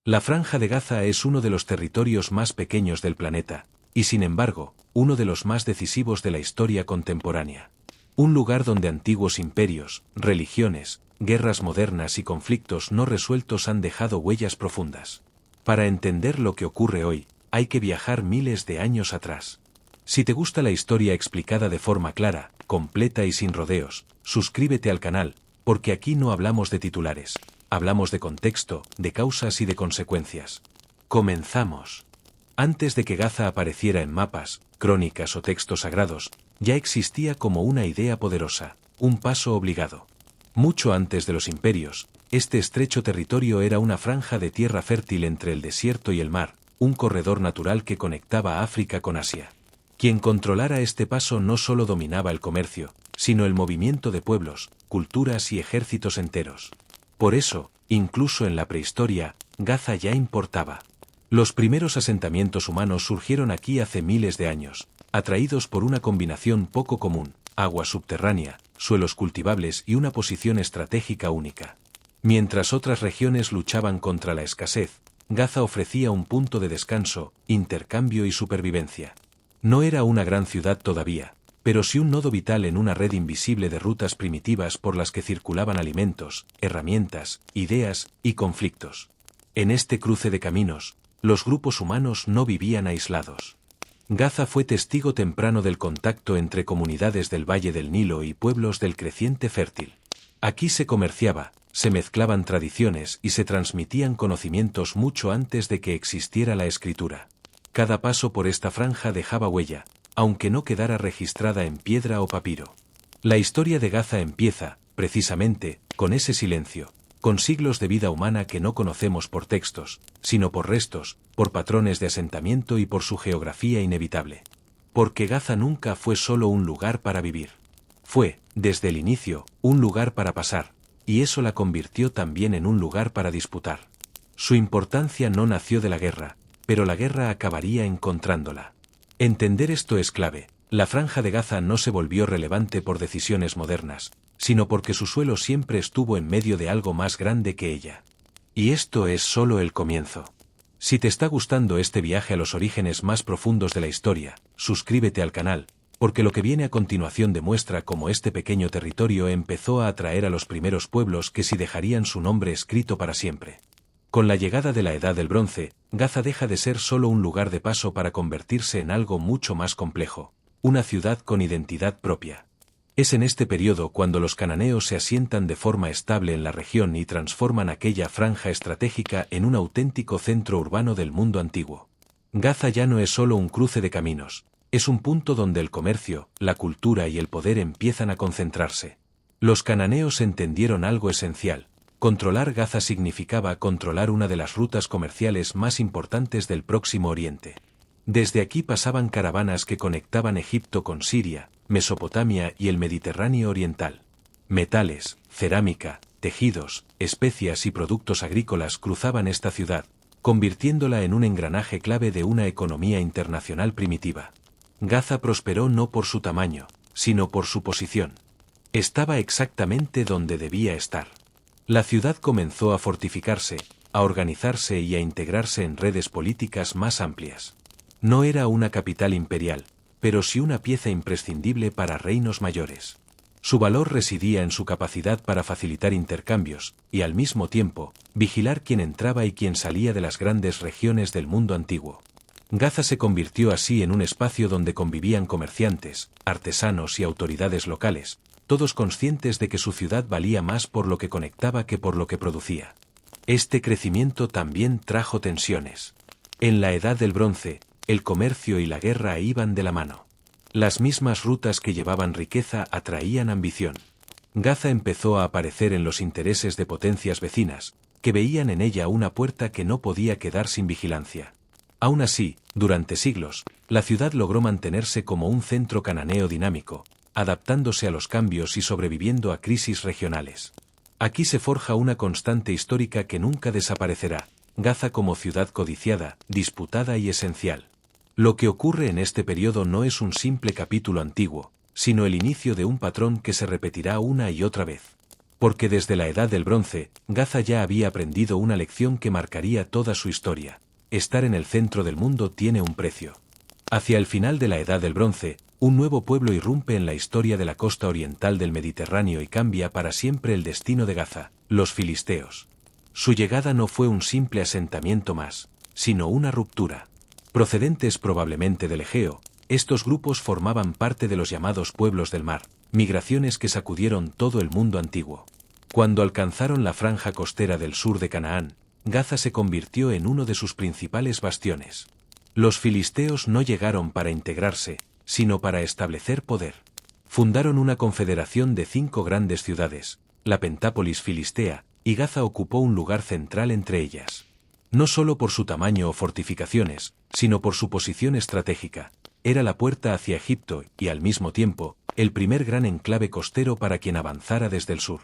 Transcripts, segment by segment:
La Franja de Gaza es uno de los territorios más pequeños del planeta, y sin embargo, uno de los más decisivos de la historia contemporánea. Un lugar donde antiguos imperios, religiones, guerras modernas y conflictos no resueltos han dejado huellas profundas. Para entender lo que ocurre hoy, hay que viajar miles de años atrás. Si te gusta la historia explicada de forma clara, completa y sin rodeos, suscríbete al canal, porque aquí no hablamos de titulares. Hablamos de contexto, de causas y de consecuencias. Comenzamos. Antes de que Gaza apareciera en mapas, crónicas o textos sagrados, ya existía como una idea poderosa, un paso obligado. Mucho antes de los imperios, este estrecho territorio era una franja de tierra fértil entre el desierto y el mar, un corredor natural que conectaba África con Asia. Quien controlara este paso no solo dominaba el comercio, sino el movimiento de pueblos, culturas y ejércitos enteros. Por eso, incluso en la prehistoria, Gaza ya importaba. Los primeros asentamientos humanos surgieron aquí hace miles de años, atraídos por una combinación poco común, agua subterránea, suelos cultivables y una posición estratégica única. Mientras otras regiones luchaban contra la escasez, Gaza ofrecía un punto de descanso, intercambio y supervivencia. No era una gran ciudad todavía, pero sí un nodo vital en una red invisible de rutas primitivas por las que circulaban alimentos, herramientas, ideas y conflictos. En este cruce de caminos, los grupos humanos no vivían aislados. Gaza fue testigo temprano del contacto entre comunidades del Valle del Nilo y pueblos del creciente fértil. Aquí se comerciaba, se mezclaban tradiciones y se transmitían conocimientos mucho antes de que existiera la escritura. Cada paso por esta franja dejaba huella, aunque no quedara registrada en piedra o papiro. La historia de Gaza empieza, precisamente, con ese silencio, con siglos de vida humana que no conocemos por textos, sino por restos, por patrones de asentamiento y por su geografía inevitable. Porque Gaza nunca fue solo un lugar para vivir. Fue, desde el inicio, un lugar para pasar, y eso la convirtió también en un lugar para disputar. Su importancia no nació de la guerra, pero la guerra acabaría encontrándola. Entender esto es clave. La Franja de Gaza no se volvió relevante por decisiones modernas, sino porque su suelo siempre estuvo en medio de algo más grande que ella. Y esto es solo el comienzo. Si te está gustando este viaje a los orígenes más profundos de la historia, suscríbete al canal, porque lo que viene a continuación demuestra cómo este pequeño territorio empezó a atraer a los primeros pueblos que sí dejarían su nombre escrito para siempre. Con la llegada de la Edad del Bronce, Gaza deja de ser solo un lugar de paso para convertirse en algo mucho más complejo, una ciudad con identidad propia. Es en este periodo cuando los cananeos se asientan de forma estable en la región y transforman aquella franja estratégica en un auténtico centro urbano del mundo antiguo. Gaza ya no es solo un cruce de caminos, es un punto donde el comercio, la cultura y el poder empiezan a concentrarse. Los cananeos entendieron algo esencial. Controlar Gaza significaba controlar una de las rutas comerciales más importantes del Próximo Oriente. Desde aquí pasaban caravanas que conectaban Egipto con Siria, Mesopotamia y el Mediterráneo oriental. Metales, cerámica, tejidos, especias y productos agrícolas cruzaban esta ciudad, convirtiéndola en un engranaje clave de una economía internacional primitiva. Gaza prosperó no por su tamaño, sino por su posición. Estaba exactamente donde debía estar. La ciudad comenzó a fortificarse, a organizarse y a integrarse en redes políticas más amplias. No era una capital imperial, pero sí una pieza imprescindible para reinos mayores. Su valor residía en su capacidad para facilitar intercambios, y al mismo tiempo, vigilar quién entraba y quién salía de las grandes regiones del mundo antiguo. Gaza se convirtió así en un espacio donde convivían comerciantes, artesanos y autoridades locales, todos conscientes de que su ciudad valía más por lo que conectaba que por lo que producía. Este crecimiento también trajo tensiones. En la Edad del Bronce, el comercio y la guerra iban de la mano. Las mismas rutas que llevaban riqueza atraían ambición. Gaza empezó a aparecer en los intereses de potencias vecinas, que veían en ella una puerta que no podía quedar sin vigilancia. Aún así, durante siglos, la ciudad logró mantenerse como un centro cananeo dinámico, adaptándose a los cambios y sobreviviendo a crisis regionales. Aquí se forja una constante histórica que nunca desaparecerá: Gaza como ciudad codiciada, disputada y esencial. Lo que ocurre en este periodo no es un simple capítulo antiguo, sino el inicio de un patrón que se repetirá una y otra vez. Porque desde la Edad del Bronce, Gaza ya había aprendido una lección que marcaría toda su historia. Estar en el centro del mundo tiene un precio. Hacia el final de la Edad del Bronce, un nuevo pueblo irrumpe en la historia de la costa oriental del Mediterráneo y cambia para siempre el destino de Gaza, los filisteos. Su llegada no fue un simple asentamiento más, sino una ruptura. Procedentes probablemente del Egeo, estos grupos formaban parte de los llamados pueblos del mar, migraciones que sacudieron todo el mundo antiguo. Cuando alcanzaron la franja costera del sur de Canaán, Gaza se convirtió en uno de sus principales bastiones. Los filisteos no llegaron para integrarse, sino para establecer poder. Fundaron una confederación de 5 grandes ciudades, la Pentápolis filistea, y Gaza ocupó un lugar central entre ellas. No solo por su tamaño o fortificaciones, sino por su posición estratégica. Era la puerta hacia Egipto y, al mismo tiempo, el primer gran enclave costero para quien avanzara desde el sur.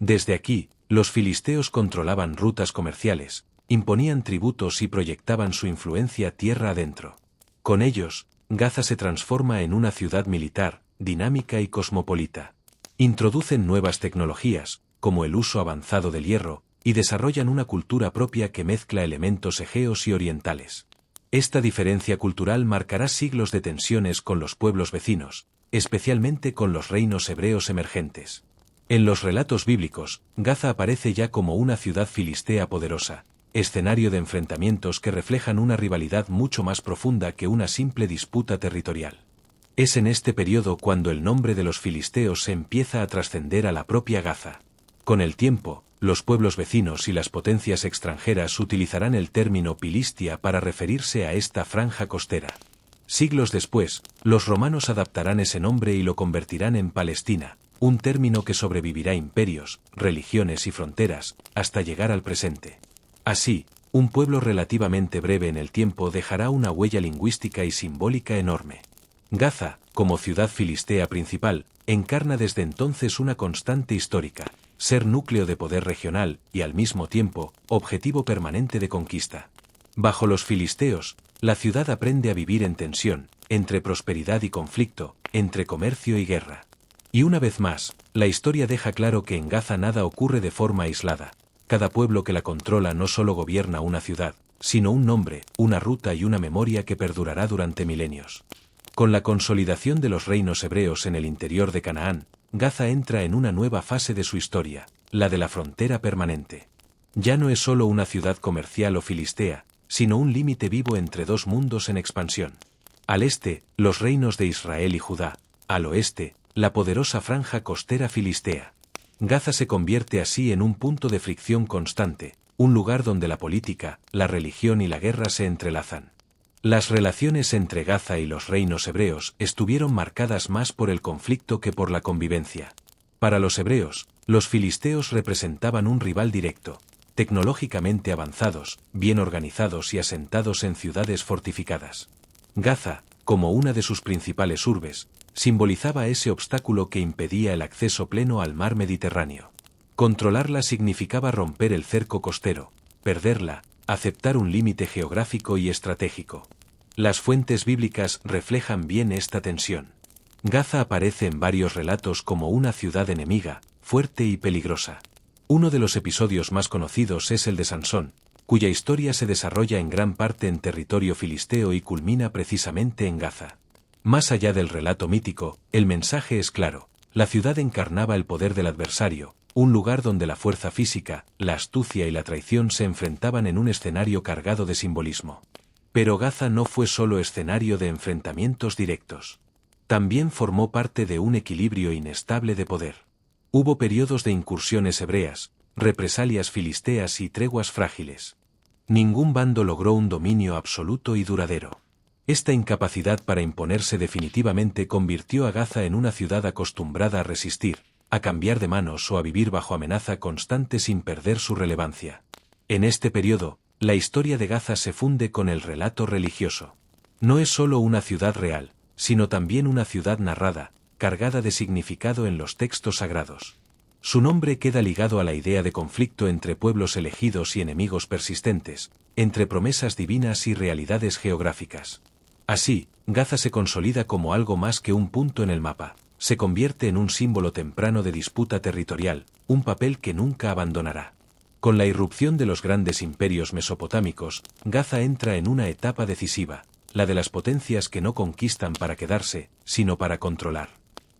Desde aquí, los filisteos controlaban rutas comerciales, imponían tributos y proyectaban su influencia tierra adentro. Con ellos, Gaza se transforma en una ciudad militar, dinámica y cosmopolita. Introducen nuevas tecnologías, como el uso avanzado del hierro, y desarrollan una cultura propia que mezcla elementos egeos y orientales. Esta diferencia cultural marcará siglos de tensiones con los pueblos vecinos, especialmente con los reinos hebreos emergentes. En los relatos bíblicos, Gaza aparece ya como una ciudad filistea poderosa, escenario de enfrentamientos que reflejan una rivalidad mucho más profunda que una simple disputa territorial. Es en este periodo cuando el nombre de los filisteos se empieza a trascender a la propia Gaza. Con el tiempo, los pueblos vecinos y las potencias extranjeras utilizarán el término Pilistia para referirse a esta franja costera. Siglos después, los romanos adaptarán ese nombre y lo convertirán en Palestina, un término que sobrevivirá imperios, religiones y fronteras, hasta llegar al presente. Así, un pueblo relativamente breve en el tiempo dejará una huella lingüística y simbólica enorme. Gaza, como ciudad filistea principal, encarna desde entonces una constante histórica, ser núcleo de poder regional y, al mismo tiempo, objetivo permanente de conquista. Bajo los filisteos, la ciudad aprende a vivir en tensión, entre prosperidad y conflicto, entre comercio y guerra. Y una vez más, la historia deja claro que en Gaza nada ocurre de forma aislada. Cada pueblo que la controla no solo gobierna una ciudad, sino un nombre, una ruta y una memoria que perdurará durante milenios. Con la consolidación de los reinos hebreos en el interior de Canaán, Gaza entra en una nueva fase de su historia, la de la frontera permanente. Ya no es solo una ciudad comercial o filistea, sino un límite vivo entre dos mundos en expansión. Al este, los reinos de Israel y Judá; al oeste, la poderosa franja costera filistea. Gaza se convierte así en un punto de fricción constante, un lugar donde la política, la religión y la guerra se entrelazan. Las relaciones entre Gaza y los reinos hebreos estuvieron marcadas más por el conflicto que por la convivencia. Para los hebreos, los filisteos representaban un rival directo, tecnológicamente avanzados, bien organizados y asentados en ciudades fortificadas. Gaza, como una de sus principales urbes, simbolizaba ese obstáculo que impedía el acceso pleno al mar Mediterráneo. Controlarla significaba romper el cerco costero; perderla, aceptar un límite geográfico y estratégico. Las fuentes bíblicas reflejan bien esta tensión. Gaza aparece en varios relatos como una ciudad enemiga, fuerte y peligrosa. Uno de los episodios más conocidos es el de Sansón, cuya historia se desarrolla en gran parte en territorio filisteo y culmina precisamente en Gaza. Más allá del relato mítico, el mensaje es claro: la ciudad encarnaba el poder del adversario, un lugar donde la fuerza física, la astucia y la traición se enfrentaban en un escenario cargado de simbolismo. Pero Gaza no fue solo escenario de enfrentamientos directos. También formó parte de un equilibrio inestable de poder. Hubo periodos de incursiones hebreas, represalias filisteas y treguas frágiles. Ningún bando logró un dominio absoluto y duradero. Esta incapacidad para imponerse definitivamente convirtió a Gaza en una ciudad acostumbrada a resistir, a cambiar de manos o a vivir bajo amenaza constante sin perder su relevancia. En este periodo, la historia de Gaza se funde con el relato religioso. No es solo una ciudad real, sino también una ciudad narrada, cargada de significado en los textos sagrados. Su nombre queda ligado a la idea de conflicto entre pueblos elegidos y enemigos persistentes, entre promesas divinas y realidades geográficas. Así, Gaza se consolida como algo más que un punto en el mapa. Se convierte en un símbolo temprano de disputa territorial, un papel que nunca abandonará. Con la irrupción de los grandes imperios mesopotámicos, Gaza entra en una etapa decisiva, la de las potencias que no conquistan para quedarse, sino para controlar.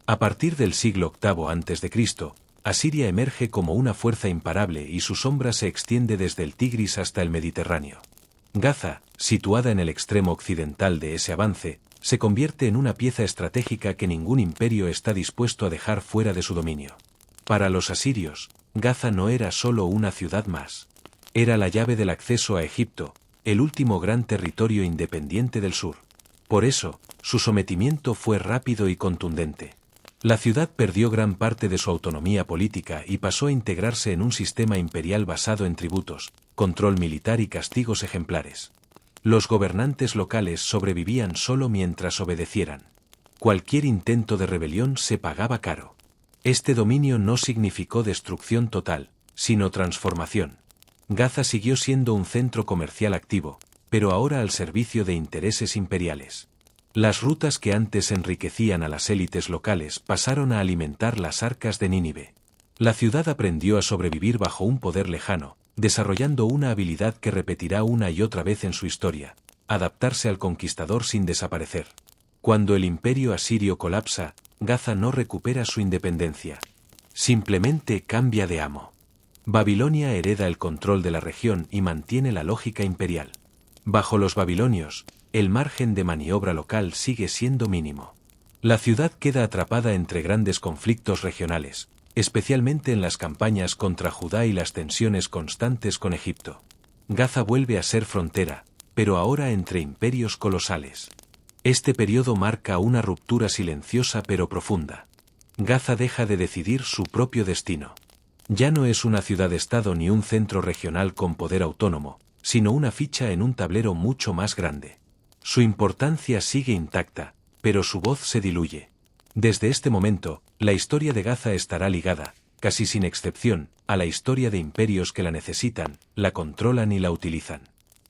A partir del siglo VIII a.C., Asiria emerge como una fuerza imparable y su sombra se extiende desde el Tigris hasta el Mediterráneo. Gaza, situada en el extremo occidental de ese avance, se convierte en una pieza estratégica que ningún imperio está dispuesto a dejar fuera de su dominio. Para los asirios, Gaza no era solo una ciudad más. Era la llave del acceso a Egipto, el último gran territorio independiente del sur. Por eso, su sometimiento fue rápido y contundente. La ciudad perdió gran parte de su autonomía política y pasó a integrarse en un sistema imperial basado en tributos, control militar y castigos ejemplares. Los gobernantes locales sobrevivían solo mientras obedecieran. Cualquier intento de rebelión se pagaba caro. Este dominio no significó destrucción total, sino transformación. Gaza siguió siendo un centro comercial activo, pero ahora al servicio de intereses imperiales. Las rutas que antes enriquecían a las élites locales pasaron a alimentar las arcas de Nínive. La ciudad aprendió a sobrevivir bajo un poder lejano, desarrollando una habilidad que repetirá una y otra vez en su historia: adaptarse al conquistador sin desaparecer. Cuando el imperio asirio colapsa, Gaza no recupera su independencia. Simplemente cambia de amo. Babilonia hereda el control de la región y mantiene la lógica imperial. Bajo los babilonios, el margen de maniobra local sigue siendo mínimo. La ciudad queda atrapada entre grandes conflictos regionales, especialmente en las campañas contra Judá y las tensiones constantes con Egipto. Gaza vuelve a ser frontera, pero ahora entre imperios colosales. Este periodo marca una ruptura silenciosa pero profunda. Gaza deja de decidir su propio destino. Ya no es una ciudad-estado ni un centro regional con poder autónomo, sino una ficha en un tablero mucho más grande. Su importancia sigue intacta, pero su voz se diluye. Desde este momento, la historia de Gaza estará ligada, casi sin excepción, a la historia de imperios que la necesitan, la controlan y la utilizan.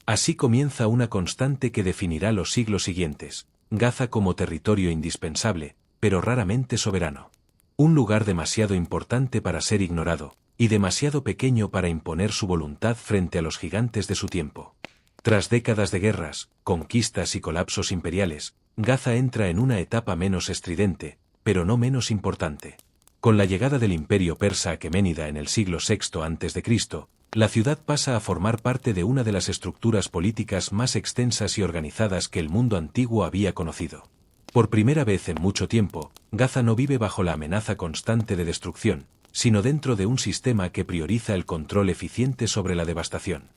Así comienza una constante que definirá los siglos siguientes: Gaza como territorio indispensable, pero raramente soberano. Un lugar demasiado importante para ser ignorado, y demasiado pequeño para imponer su voluntad frente a los gigantes de su tiempo. Tras décadas de guerras, conquistas y colapsos imperiales, Gaza entra en una etapa menos estridente, pero no menos importante. Con la llegada del imperio persa aqueménida en el siglo VI a.C., la ciudad pasa a formar parte de una de las estructuras políticas más extensas y organizadas que el mundo antiguo había conocido. Por primera vez en mucho tiempo, Gaza no vive bajo la amenaza constante de destrucción, sino dentro de un sistema que prioriza el control eficiente sobre la devastación.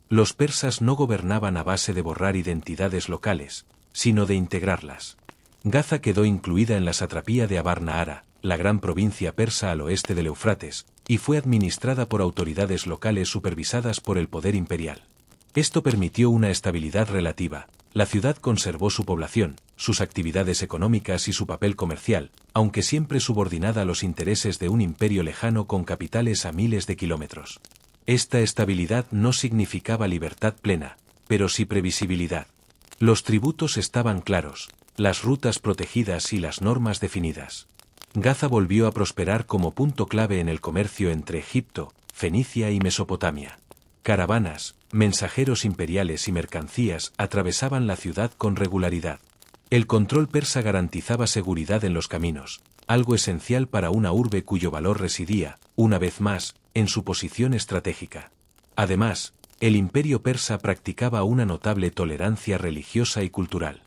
Los persas no gobernaban a base de borrar identidades locales, sino de integrarlas. Gaza quedó incluida en la satrapía de Abar-Nahara, la gran provincia persa al oeste del Éufrates, y fue administrada por autoridades locales supervisadas por el poder imperial. Esto permitió una estabilidad relativa. La ciudad conservó su población, sus actividades económicas y su papel comercial, aunque siempre subordinada a los intereses de un imperio lejano con capitales a miles de kilómetros. Esta estabilidad no significaba libertad plena, pero sí previsibilidad. Los tributos estaban claros, las rutas protegidas y las normas definidas. Gaza volvió a prosperar como punto clave en el comercio entre Egipto, Fenicia y Mesopotamia. Caravanas, mensajeros imperiales y mercancías atravesaban la ciudad con regularidad. El control persa garantizaba seguridad en los caminos, algo esencial para una urbe cuyo valor residía, una vez más, en su posición estratégica. Además, el imperio persa practicaba una notable tolerancia religiosa y cultural.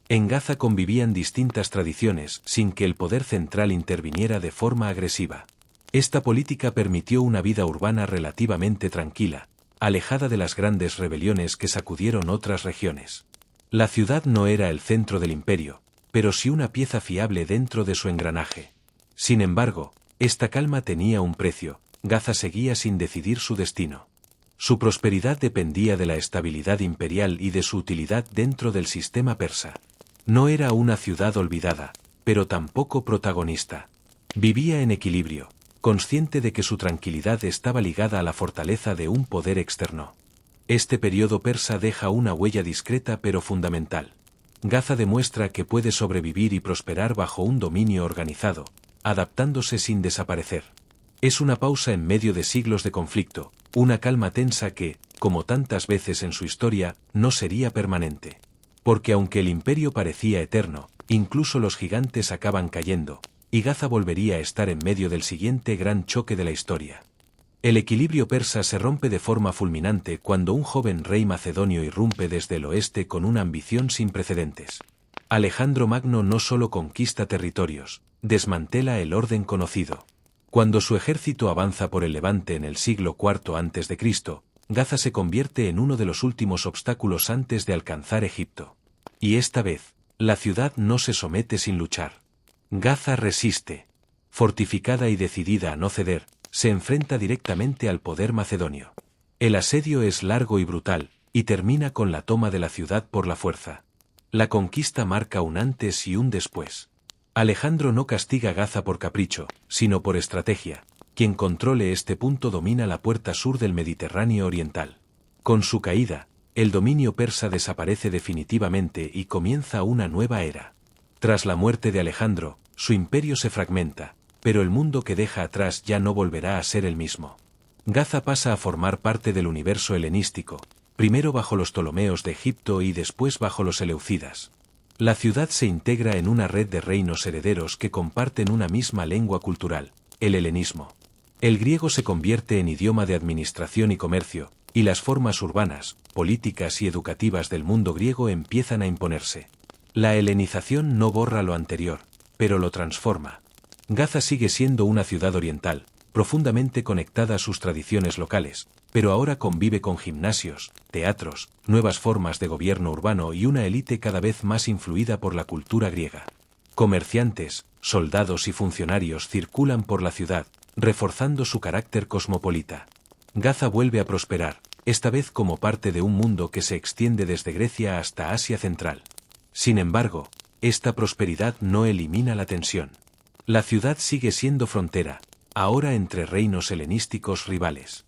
En Gaza convivían distintas tradiciones sin que el poder central interviniera de forma agresiva. Esta política permitió una vida urbana relativamente tranquila, alejada de las grandes rebeliones que sacudieron otras regiones. La ciudad no era el centro del imperio, pero sí una pieza fiable dentro de su engranaje. Sin embargo, esta calma tenía un precio. Gaza seguía sin decidir su destino. Su prosperidad dependía de la estabilidad imperial y de su utilidad dentro del sistema persa. No era una ciudad olvidada, pero tampoco protagonista. Vivía en equilibrio, consciente de que su tranquilidad estaba ligada a la fortaleza de un poder externo. Este periodo persa deja una huella discreta pero fundamental. Gaza demuestra que puede sobrevivir y prosperar bajo un dominio organizado, adaptándose sin desaparecer. Es una pausa en medio de siglos de conflicto, una calma tensa que, como tantas veces en su historia, no sería permanente. Porque aunque el imperio parecía eterno, incluso los gigantes acaban cayendo, y Gaza volvería a estar en medio del siguiente gran choque de la historia. El equilibrio persa se rompe de forma fulminante cuando un joven rey macedonio irrumpe desde el oeste con una ambición sin precedentes. Alejandro Magno no solo conquista territorios, desmantela el orden conocido. Cuando su ejército avanza por el Levante en el siglo IV a.C., Gaza se convierte en uno de los últimos obstáculos antes de alcanzar Egipto. Y esta vez, la ciudad no se somete sin luchar. Gaza resiste. Fortificada y decidida a no ceder, se enfrenta directamente al poder macedonio. El asedio es largo y brutal, y termina con la toma de la ciudad por la fuerza. La conquista marca un antes y un después. Alejandro no castiga Gaza por capricho, sino por estrategia. Quien controle este punto domina la puerta sur del Mediterráneo oriental. Con su caída, el dominio persa desaparece definitivamente y comienza una nueva era. Tras la muerte de Alejandro, su imperio se fragmenta, pero el mundo que deja atrás ya no volverá a ser el mismo. Gaza pasa a formar parte del universo helenístico, primero bajo los Ptolomeos de Egipto y después bajo los Seleucidas. La ciudad se integra en una red de reinos herederos que comparten una misma lengua cultural, el helenismo. El griego se convierte en idioma de administración y comercio, y las formas urbanas, políticas y educativas del mundo griego empiezan a imponerse. La helenización no borra lo anterior, pero lo transforma. Gaza sigue siendo una ciudad oriental, profundamente conectada a sus tradiciones locales, pero ahora convive con gimnasios, teatros, nuevas formas de gobierno urbano y una élite cada vez más influida por la cultura griega. Comerciantes, soldados y funcionarios circulan por la ciudad, reforzando su carácter cosmopolita. Gaza vuelve a prosperar, esta vez como parte de un mundo que se extiende desde Grecia hasta Asia Central. Sin embargo, esta prosperidad no elimina la tensión. La ciudad sigue siendo frontera, ahora entre reinos helenísticos rivales.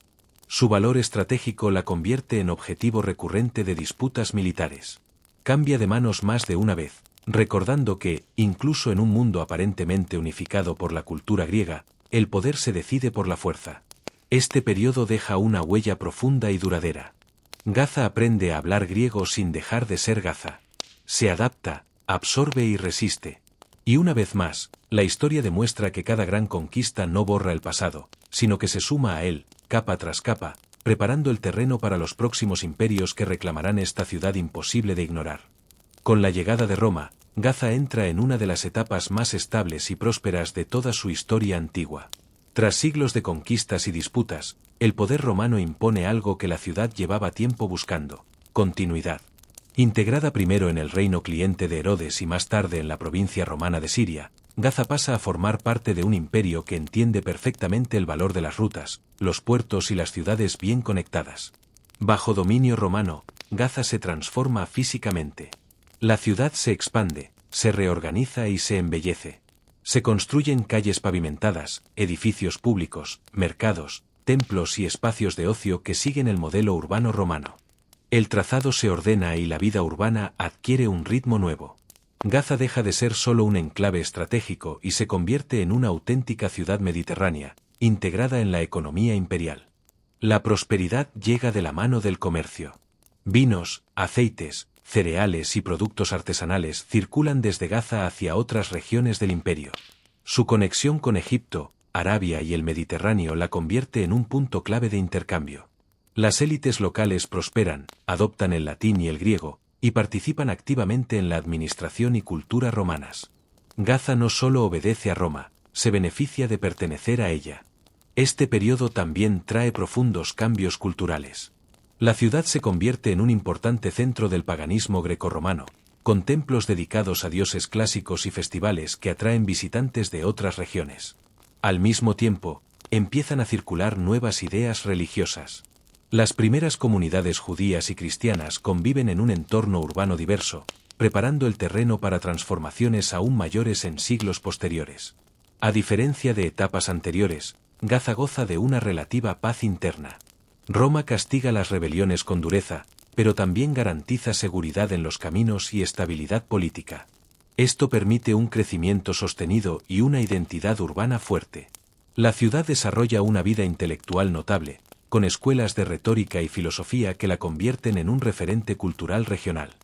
Su valor estratégico la convierte en objetivo recurrente de disputas militares. Cambia de manos más de una vez, recordando que, incluso en un mundo aparentemente unificado por la cultura griega, el poder se decide por la fuerza. Este periodo deja una huella profunda y duradera. Gaza aprende a hablar griego sin dejar de ser Gaza. Se adapta, absorbe y resiste. Y una vez más, la historia demuestra que cada gran conquista no borra el pasado, sino que se suma a él, capa tras capa, preparando el terreno para los próximos imperios que reclamarán esta ciudad imposible de ignorar. Con la llegada de Roma, Gaza entra en una de las etapas más estables y prósperas de toda su historia antigua. Tras siglos de conquistas y disputas, el poder romano impone algo que la ciudad llevaba tiempo buscando: continuidad. Integrada primero en el reino cliente de Herodes y más tarde en la provincia romana de Siria, Gaza pasa a formar parte de un imperio que entiende perfectamente el valor de las rutas, los puertos y las ciudades bien conectadas. Bajo dominio romano, Gaza se transforma físicamente. La ciudad se expande, se reorganiza y se embellece. Se construyen calles pavimentadas, edificios públicos, mercados, templos y espacios de ocio que siguen el modelo urbano romano. El trazado se ordena y la vida urbana adquiere un ritmo nuevo. Gaza deja de ser solo un enclave estratégico y se convierte en una auténtica ciudad mediterránea, integrada en la economía imperial. La prosperidad llega de la mano del comercio. Vinos, aceites, cereales y productos artesanales circulan desde Gaza hacia otras regiones del imperio. Su conexión con Egipto, Arabia y el Mediterráneo la convierte en un punto clave de intercambio. Las élites locales prosperan, adoptan el latín y el griego, y participan activamente en la administración y cultura romanas. Gaza no solo obedece a Roma, se beneficia de pertenecer a ella. Este periodo también trae profundos cambios culturales. La ciudad se convierte en un importante centro del paganismo grecorromano, con templos dedicados a dioses clásicos y festivales que atraen visitantes de otras regiones. Al mismo tiempo, empiezan a circular nuevas ideas religiosas. Las primeras comunidades judías y cristianas conviven en un entorno urbano diverso, preparando el terreno para transformaciones aún mayores en siglos posteriores. A diferencia de etapas anteriores, Gaza goza de una relativa paz interna. Roma castiga las rebeliones con dureza, pero también garantiza seguridad en los caminos y estabilidad política. Esto permite un crecimiento sostenido y una identidad urbana fuerte. La ciudad desarrolla una vida intelectual notable, con escuelas de retórica y filosofía que la convierten en un referente cultural regional.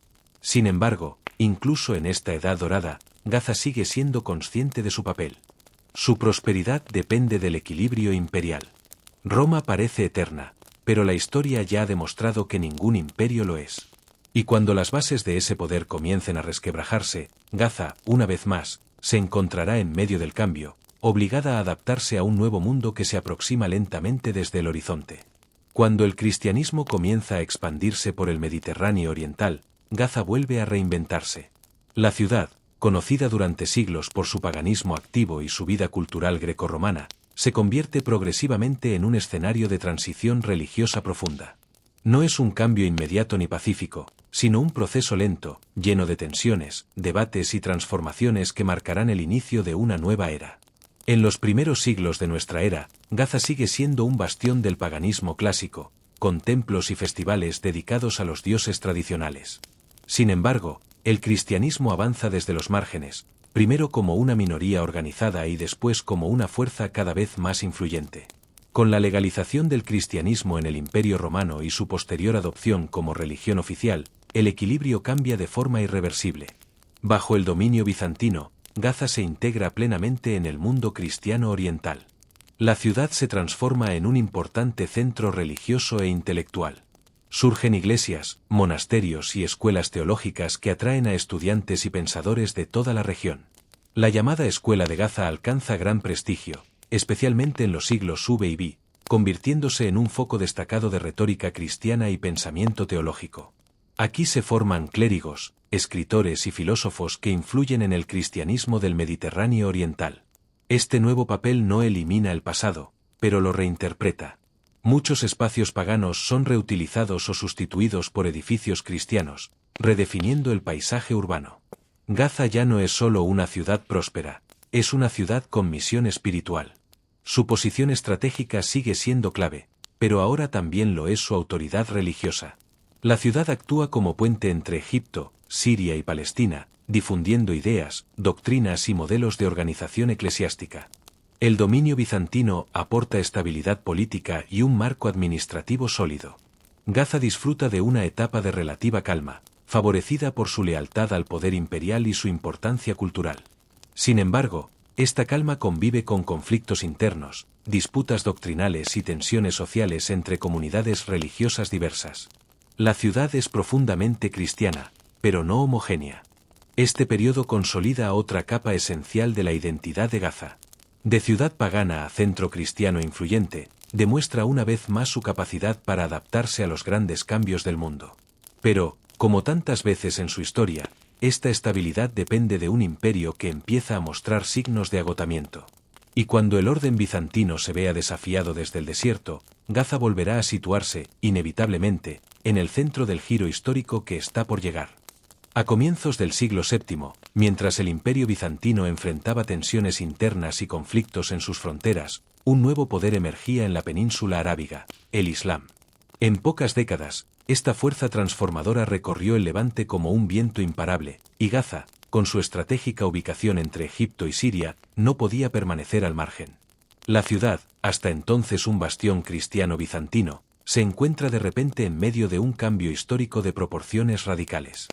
Sin embargo, incluso en esta edad dorada, Gaza sigue siendo consciente de su papel. Su prosperidad depende del equilibrio imperial. Roma parece eterna, pero la historia ya ha demostrado que ningún imperio lo es. Y cuando las bases de ese poder comiencen a resquebrajarse, Gaza, una vez más, se encontrará en medio del cambio, obligada a adaptarse a un nuevo mundo que se aproxima lentamente desde el horizonte. Cuando el cristianismo comienza a expandirse por el Mediterráneo oriental, Gaza vuelve a reinventarse. La ciudad, conocida durante siglos por su paganismo activo y su vida cultural grecorromana, se convierte progresivamente en un escenario de transición religiosa profunda. No es un cambio inmediato ni pacífico, sino un proceso lento, lleno de tensiones, debates y transformaciones que marcarán el inicio de una nueva era. En los primeros siglos de nuestra era, Gaza sigue siendo un bastión del paganismo clásico, con templos y festivales dedicados a los dioses tradicionales. Sin embargo, el cristianismo avanza desde los márgenes, primero como una minoría organizada y después como una fuerza cada vez más influyente. Con la legalización del cristianismo en el Imperio Romano y su posterior adopción como religión oficial, el equilibrio cambia de forma irreversible. Bajo el dominio bizantino, Gaza se integra plenamente en el mundo cristiano oriental. La ciudad se transforma en un importante centro religioso e intelectual. Surgen iglesias, monasterios y escuelas teológicas que atraen a estudiantes y pensadores de toda la región. La llamada Escuela de Gaza alcanza gran prestigio, especialmente en los siglos V y B, convirtiéndose en un foco destacado de retórica cristiana y pensamiento teológico. Aquí se forman clérigos, escritores y filósofos que influyen en el cristianismo del Mediterráneo oriental. Este nuevo papel no elimina el pasado, pero lo reinterpreta. Muchos espacios paganos son reutilizados o sustituidos por edificios cristianos, redefiniendo el paisaje urbano. Gaza ya no es solo una ciudad próspera, es una ciudad con misión espiritual. Su posición estratégica sigue siendo clave, pero ahora también lo es su autoridad religiosa. La ciudad actúa como puente entre Egipto, Siria y Palestina, difundiendo ideas, doctrinas y modelos de organización eclesiástica. El dominio bizantino aporta estabilidad política y un marco administrativo sólido. Gaza disfruta de una etapa de relativa calma, favorecida por su lealtad al poder imperial y su importancia cultural. Sin embargo, esta calma convive con conflictos internos, disputas doctrinales y tensiones sociales entre comunidades religiosas diversas. La ciudad es profundamente cristiana, pero no homogénea. Este periodo consolida otra capa esencial de la identidad de Gaza. De ciudad pagana a centro cristiano influyente, demuestra una vez más su capacidad para adaptarse a los grandes cambios del mundo. Pero, como tantas veces en su historia, esta estabilidad depende de un imperio que empieza a mostrar signos de agotamiento. Y cuando el orden bizantino se vea desafiado desde el desierto, Gaza volverá a situarse, inevitablemente, en el centro del giro histórico que está por llegar. A comienzos del siglo VII, mientras el imperio bizantino enfrentaba tensiones internas y conflictos en sus fronteras, un nuevo poder emergía en la península arábiga, el Islam. En pocas décadas, esta fuerza transformadora recorrió el Levante como un viento imparable, y Gaza, con su estratégica ubicación entre Egipto y Siria, no podía permanecer al margen. La ciudad, hasta entonces un bastión cristiano bizantino, se encuentra de repente en medio de un cambio histórico de proporciones radicales.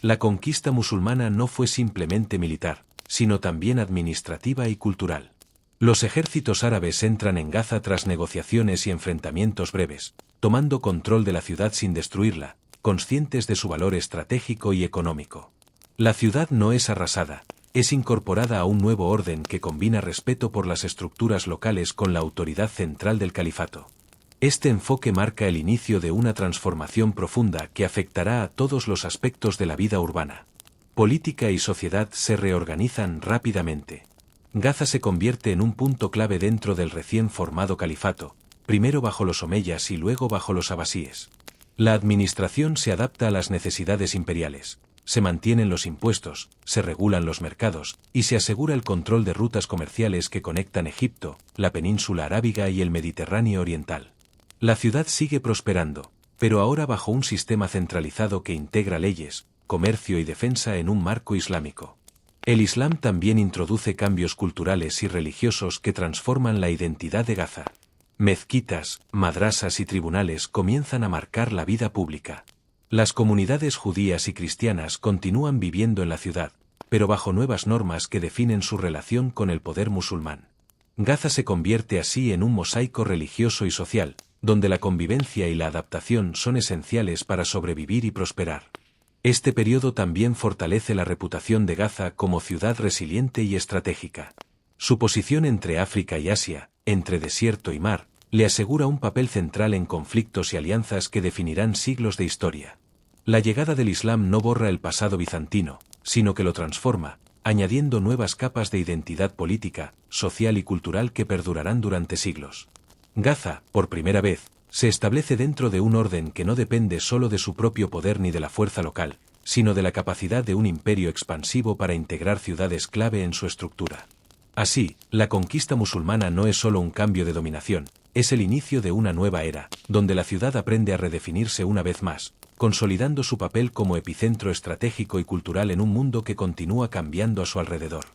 La conquista musulmana no fue simplemente militar, sino también administrativa y cultural. Los ejércitos árabes entran en Gaza tras negociaciones y enfrentamientos breves, tomando control de la ciudad sin destruirla, conscientes de su valor estratégico y económico. La ciudad no es arrasada, es incorporada a un nuevo orden que combina respeto por las estructuras locales con la autoridad central del califato. Este enfoque marca el inicio de una transformación profunda que afectará a todos los aspectos de la vida urbana. Política y sociedad se reorganizan rápidamente. Gaza se convierte en un punto clave dentro del recién formado califato, primero bajo los omeyas y luego bajo los abasíes. La administración se adapta a las necesidades imperiales, se mantienen los impuestos, se regulan los mercados, y se asegura el control de rutas comerciales que conectan Egipto, la península arábiga y el Mediterráneo oriental. La ciudad sigue prosperando, pero ahora bajo un sistema centralizado que integra leyes, comercio y defensa en un marco islámico. El Islam también introduce cambios culturales y religiosos que transforman la identidad de Gaza. Mezquitas, madrasas y tribunales comienzan a marcar la vida pública. Las comunidades judías y cristianas continúan viviendo en la ciudad, pero bajo nuevas normas que definen su relación con el poder musulmán. Gaza se convierte así en un mosaico religioso y social, donde la convivencia y la adaptación son esenciales para sobrevivir y prosperar. Este periodo también fortalece la reputación de Gaza como ciudad resiliente y estratégica. Su posición entre África y Asia, entre desierto y mar, le asegura un papel central en conflictos y alianzas que definirán siglos de historia. La llegada del Islam no borra el pasado bizantino, sino que lo transforma, añadiendo nuevas capas de identidad política, social y cultural que perdurarán durante siglos. Gaza, por primera vez, se establece dentro de un orden que no depende solo de su propio poder ni de la fuerza local, sino de la capacidad de un imperio expansivo para integrar ciudades clave en su estructura. Así, la conquista musulmana no es solo un cambio de dominación, es el inicio de una nueva era, donde la ciudad aprende a redefinirse una vez más, consolidando su papel como epicentro estratégico y cultural en un mundo que continúa cambiando a su alrededor.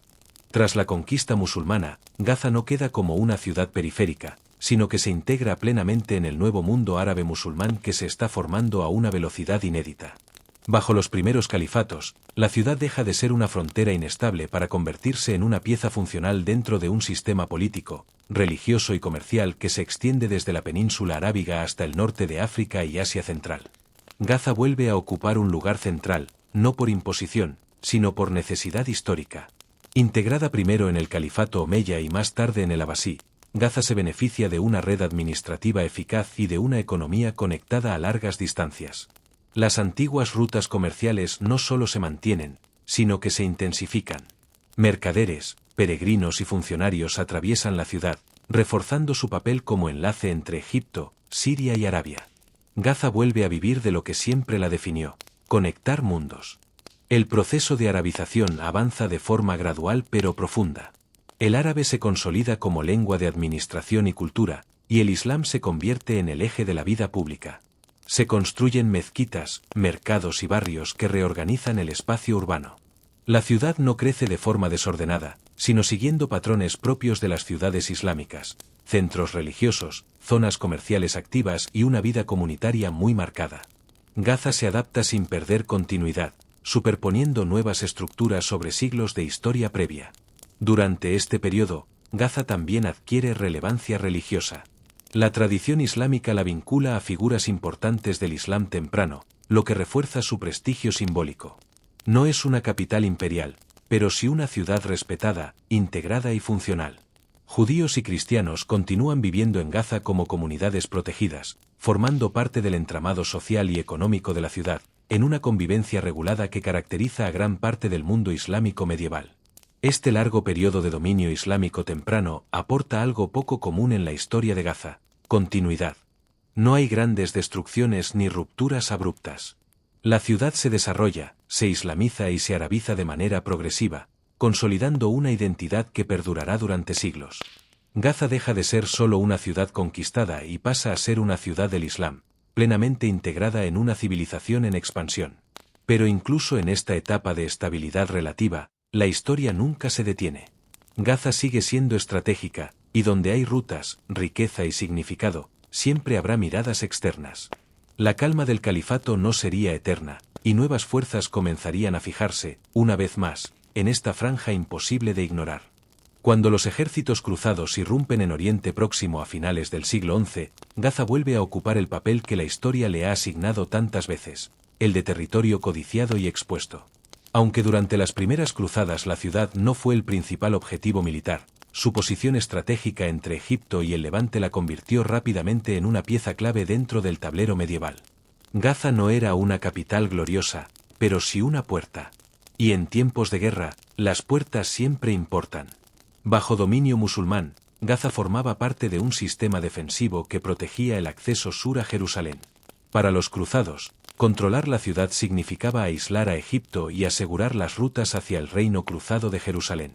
Tras la conquista musulmana, Gaza no queda como una ciudad periférica, sino que se integra plenamente en el nuevo mundo árabe musulmán que se está formando a una velocidad inédita. Bajo los primeros califatos, la ciudad deja de ser una frontera inestable para convertirse en una pieza funcional dentro de un sistema político, religioso y comercial que se extiende desde la península arábiga hasta el norte de África y Asia Central. Gaza vuelve a ocupar un lugar central, no por imposición, sino por necesidad histórica. Integrada primero en el califato omeya y más tarde en el abasí, Gaza se beneficia de una red administrativa eficaz y de una economía conectada a largas distancias. Las antiguas rutas comerciales no solo se mantienen, sino que se intensifican. Mercaderes, peregrinos y funcionarios atraviesan la ciudad, reforzando su papel como enlace entre Egipto, Siria y Arabia. Gaza vuelve a vivir de lo que siempre la definió: conectar mundos. El proceso de arabización avanza de forma gradual pero profunda. El árabe se consolida como lengua de administración y cultura, y el Islam se convierte en el eje de la vida pública. Se construyen mezquitas, mercados y barrios que reorganizan el espacio urbano. La ciudad no crece de forma desordenada, sino siguiendo patrones propios de las ciudades islámicas: centros religiosos, zonas comerciales activas y una vida comunitaria muy marcada. Gaza se adapta sin perder continuidad, superponiendo nuevas estructuras sobre siglos de historia previa. Durante este periodo, Gaza también adquiere relevancia religiosa. La tradición islámica la vincula a figuras importantes del Islam temprano, lo que refuerza su prestigio simbólico. No es una capital imperial, pero sí una ciudad respetada, integrada y funcional. Judíos y cristianos continúan viviendo en Gaza como comunidades protegidas, formando parte del entramado social y económico de la ciudad, en una convivencia regulada que caracteriza a gran parte del mundo islámico medieval. Este largo periodo de dominio islámico temprano aporta algo poco común en la historia de Gaza: continuidad. No hay grandes destrucciones ni rupturas abruptas. La ciudad se desarrolla, se islamiza y se arabiza de manera progresiva, consolidando una identidad que perdurará durante siglos. Gaza deja de ser solo una ciudad conquistada y pasa a ser una ciudad del Islam, plenamente integrada en una civilización en expansión. Pero incluso en esta etapa de estabilidad relativa, la historia nunca se detiene. Gaza sigue siendo estratégica, y donde hay rutas, riqueza y significado, siempre habrá miradas externas. La calma del califato no sería eterna, y nuevas fuerzas comenzarían a fijarse, una vez más, en esta franja imposible de ignorar. Cuando los ejércitos cruzados irrumpen en Oriente Próximo a finales del siglo XI, Gaza vuelve a ocupar el papel que la historia le ha asignado tantas veces: el de territorio codiciado y expuesto. Aunque durante las primeras cruzadas la ciudad no fue el principal objetivo militar, su posición estratégica entre Egipto y el Levante la convirtió rápidamente en una pieza clave dentro del tablero medieval. Gaza no era una capital gloriosa, pero sí una puerta. Y en tiempos de guerra, las puertas siempre importan. Bajo dominio musulmán, Gaza formaba parte de un sistema defensivo que protegía el acceso sur a Jerusalén. Para los cruzados, controlar la ciudad significaba aislar a Egipto y asegurar las rutas hacia el reino cruzado de Jerusalén.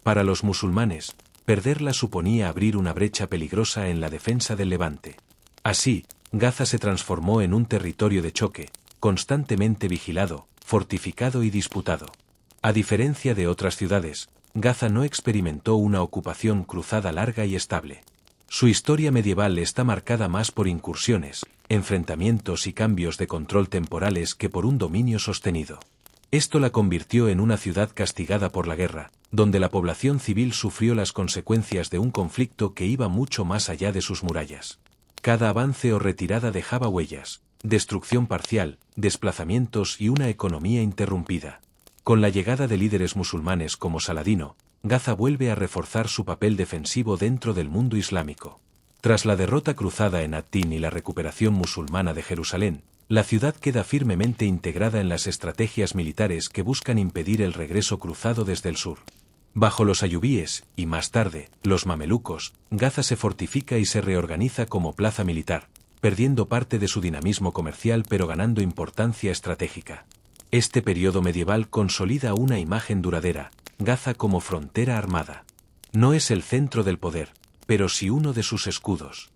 Para los musulmanes, perderla suponía abrir una brecha peligrosa en la defensa del Levante. Así, Gaza se transformó en un territorio de choque, constantemente vigilado, fortificado y disputado. A diferencia de otras ciudades, Gaza no experimentó una ocupación cruzada larga y estable. Su historia medieval está marcada más por incursiones, enfrentamientos y cambios de control temporales que por un dominio sostenido. Esto la convirtió en una ciudad castigada por la guerra, donde la población civil sufrió las consecuencias de un conflicto que iba mucho más allá de sus murallas. Cada avance o retirada dejaba huellas, destrucción parcial, desplazamientos y una economía interrumpida. Con la llegada de líderes musulmanes como Saladino, Gaza vuelve a reforzar su papel defensivo dentro del mundo islámico. Tras la derrota cruzada en At-Tin y la recuperación musulmana de Jerusalén, la ciudad queda firmemente integrada en las estrategias militares que buscan impedir el regreso cruzado desde el sur. Bajo los ayubíes, y más tarde, los mamelucos, Gaza se fortifica y se reorganiza como plaza militar, perdiendo parte de su dinamismo comercial pero ganando importancia estratégica. Este periodo medieval consolida una imagen duradera, Gaza como frontera armada. No es el centro del poder, pero sí uno de sus escudos.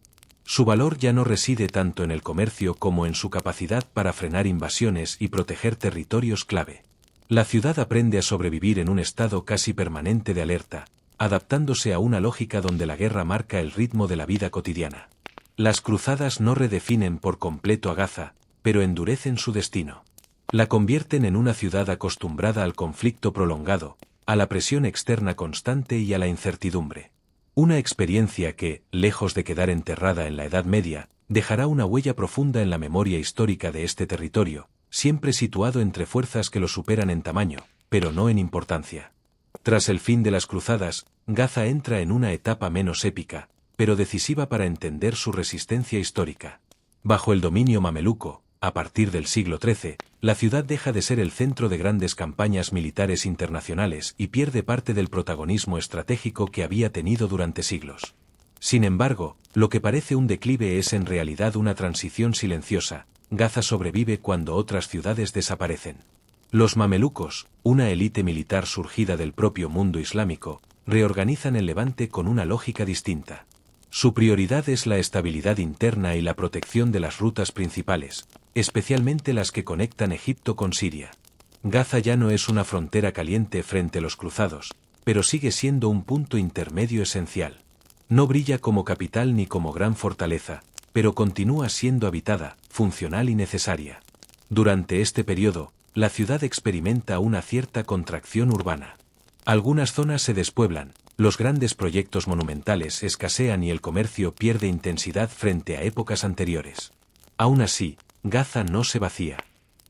Su valor ya no reside tanto en el comercio como en su capacidad para frenar invasiones y proteger territorios clave. La ciudad aprende a sobrevivir en un estado casi permanente de alerta, adaptándose a una lógica donde la guerra marca el ritmo de la vida cotidiana. Las cruzadas no redefinen por completo a Gaza, pero endurecen su destino. La convierten en una ciudad acostumbrada al conflicto prolongado, a la presión externa constante y a la incertidumbre. Una experiencia que, lejos de quedar enterrada en la Edad Media, dejará una huella profunda en la memoria histórica de este territorio, siempre situado entre fuerzas que lo superan en tamaño, pero no en importancia. Tras el fin de las cruzadas, Gaza entra en una etapa menos épica, pero decisiva para entender su resistencia histórica. Bajo el dominio mameluco, a partir del siglo XIII, la ciudad deja de ser el centro de grandes campañas militares internacionales y pierde parte del protagonismo estratégico que había tenido durante siglos. Sin embargo, lo que parece un declive es en realidad una transición silenciosa. Gaza sobrevive cuando otras ciudades desaparecen. Los mamelucos, una élite militar surgida del propio mundo islámico, reorganizan el Levante con una lógica distinta. Su prioridad es la estabilidad interna y la protección de las rutas principales, especialmente las que conectan Egipto con Siria. Gaza ya no es una frontera caliente frente a los cruzados, pero sigue siendo un punto intermedio esencial. No brilla como capital ni como gran fortaleza, pero continúa siendo habitada, funcional y necesaria. Durante este periodo, la ciudad experimenta una cierta contracción urbana. Algunas zonas se despueblan, los grandes proyectos monumentales escasean y el comercio pierde intensidad frente a épocas anteriores. Aún así, Gaza no se vacía.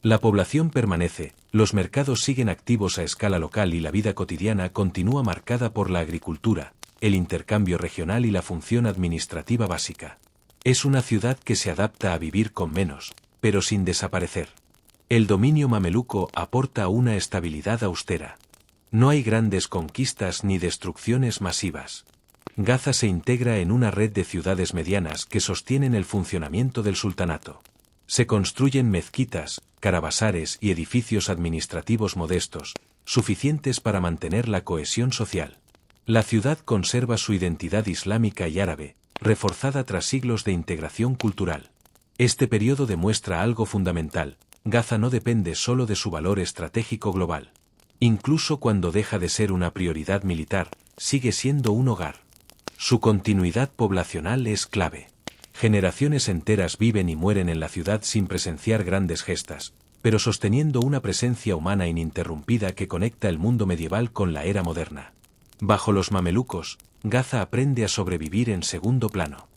La población permanece, los mercados siguen activos a escala local y la vida cotidiana continúa marcada por la agricultura, el intercambio regional y la función administrativa básica. Es una ciudad que se adapta a vivir con menos, pero sin desaparecer. El dominio mameluco aporta una estabilidad austera. No hay grandes conquistas ni destrucciones masivas. Gaza se integra en una red de ciudades medianas que sostienen el funcionamiento del sultanato. Se construyen mezquitas, carabasares y edificios administrativos modestos, suficientes para mantener la cohesión social. La ciudad conserva su identidad islámica y árabe, reforzada tras siglos de integración cultural. Este periodo demuestra algo fundamental: Gaza no depende solo de su valor estratégico global. Incluso cuando deja de ser una prioridad militar, sigue siendo un hogar. Su continuidad poblacional es clave. Generaciones enteras viven y mueren en la ciudad sin presenciar grandes gestas, pero sosteniendo una presencia humana ininterrumpida que conecta el mundo medieval con la era moderna. Bajo los mamelucos, Gaza aprende a sobrevivir en segundo plano.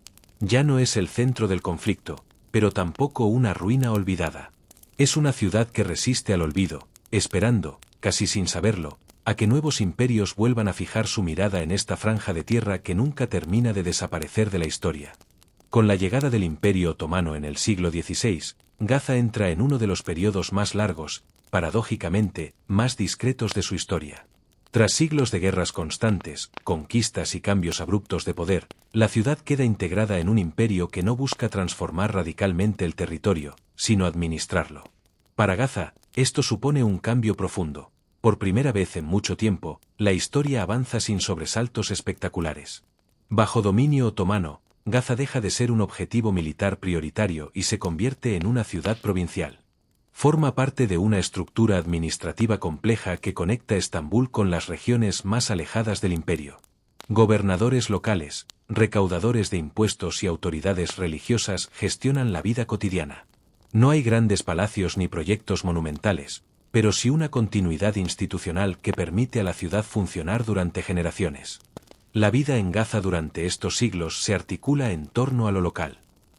Ya no es el centro del conflicto, pero tampoco una ruina olvidada. Es una ciudad que resiste al olvido, esperando, casi sin saberlo, a que nuevos imperios vuelvan a fijar su mirada en esta franja de tierra que nunca termina de desaparecer de la historia. Con la llegada del Imperio Otomano en el siglo XVI, Gaza entra en uno de los periodos más largos, paradójicamente, más discretos de su historia. Tras siglos de guerras constantes, conquistas y cambios abruptos de poder, la ciudad queda integrada en un imperio que no busca transformar radicalmente el territorio, sino administrarlo. Para Gaza, esto supone un cambio profundo. Por primera vez en mucho tiempo, la historia avanza sin sobresaltos espectaculares. Bajo dominio otomano, Gaza deja de ser un objetivo militar prioritario y se convierte en una ciudad provincial. Forma parte de una estructura administrativa compleja que conecta Estambul con las regiones más alejadas del imperio. Gobernadores locales, recaudadores de impuestos y autoridades religiosas gestionan la vida cotidiana. No hay grandes palacios ni proyectos monumentales, pero sí una continuidad institucional que permite a la ciudad funcionar durante generaciones. La vida en Gaza durante estos siglos se articula en torno a lo local.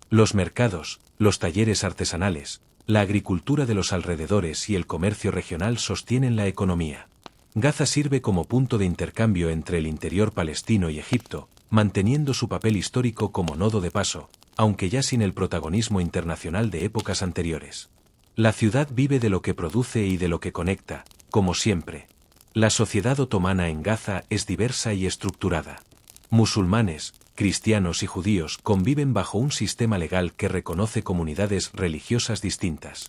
Los mercados, los talleres artesanales, la agricultura de los alrededores y el comercio regional sostienen la economía. Gaza sirve como punto de intercambio entre el interior palestino y Egipto, manteniendo su papel histórico como nodo de paso, aunque ya sin el protagonismo internacional de épocas anteriores. La ciudad vive de lo que produce y de lo que conecta, como siempre. La sociedad otomana en Gaza es diversa y estructurada. Musulmanes, cristianos y judíos conviven bajo un sistema legal que reconoce comunidades religiosas distintas.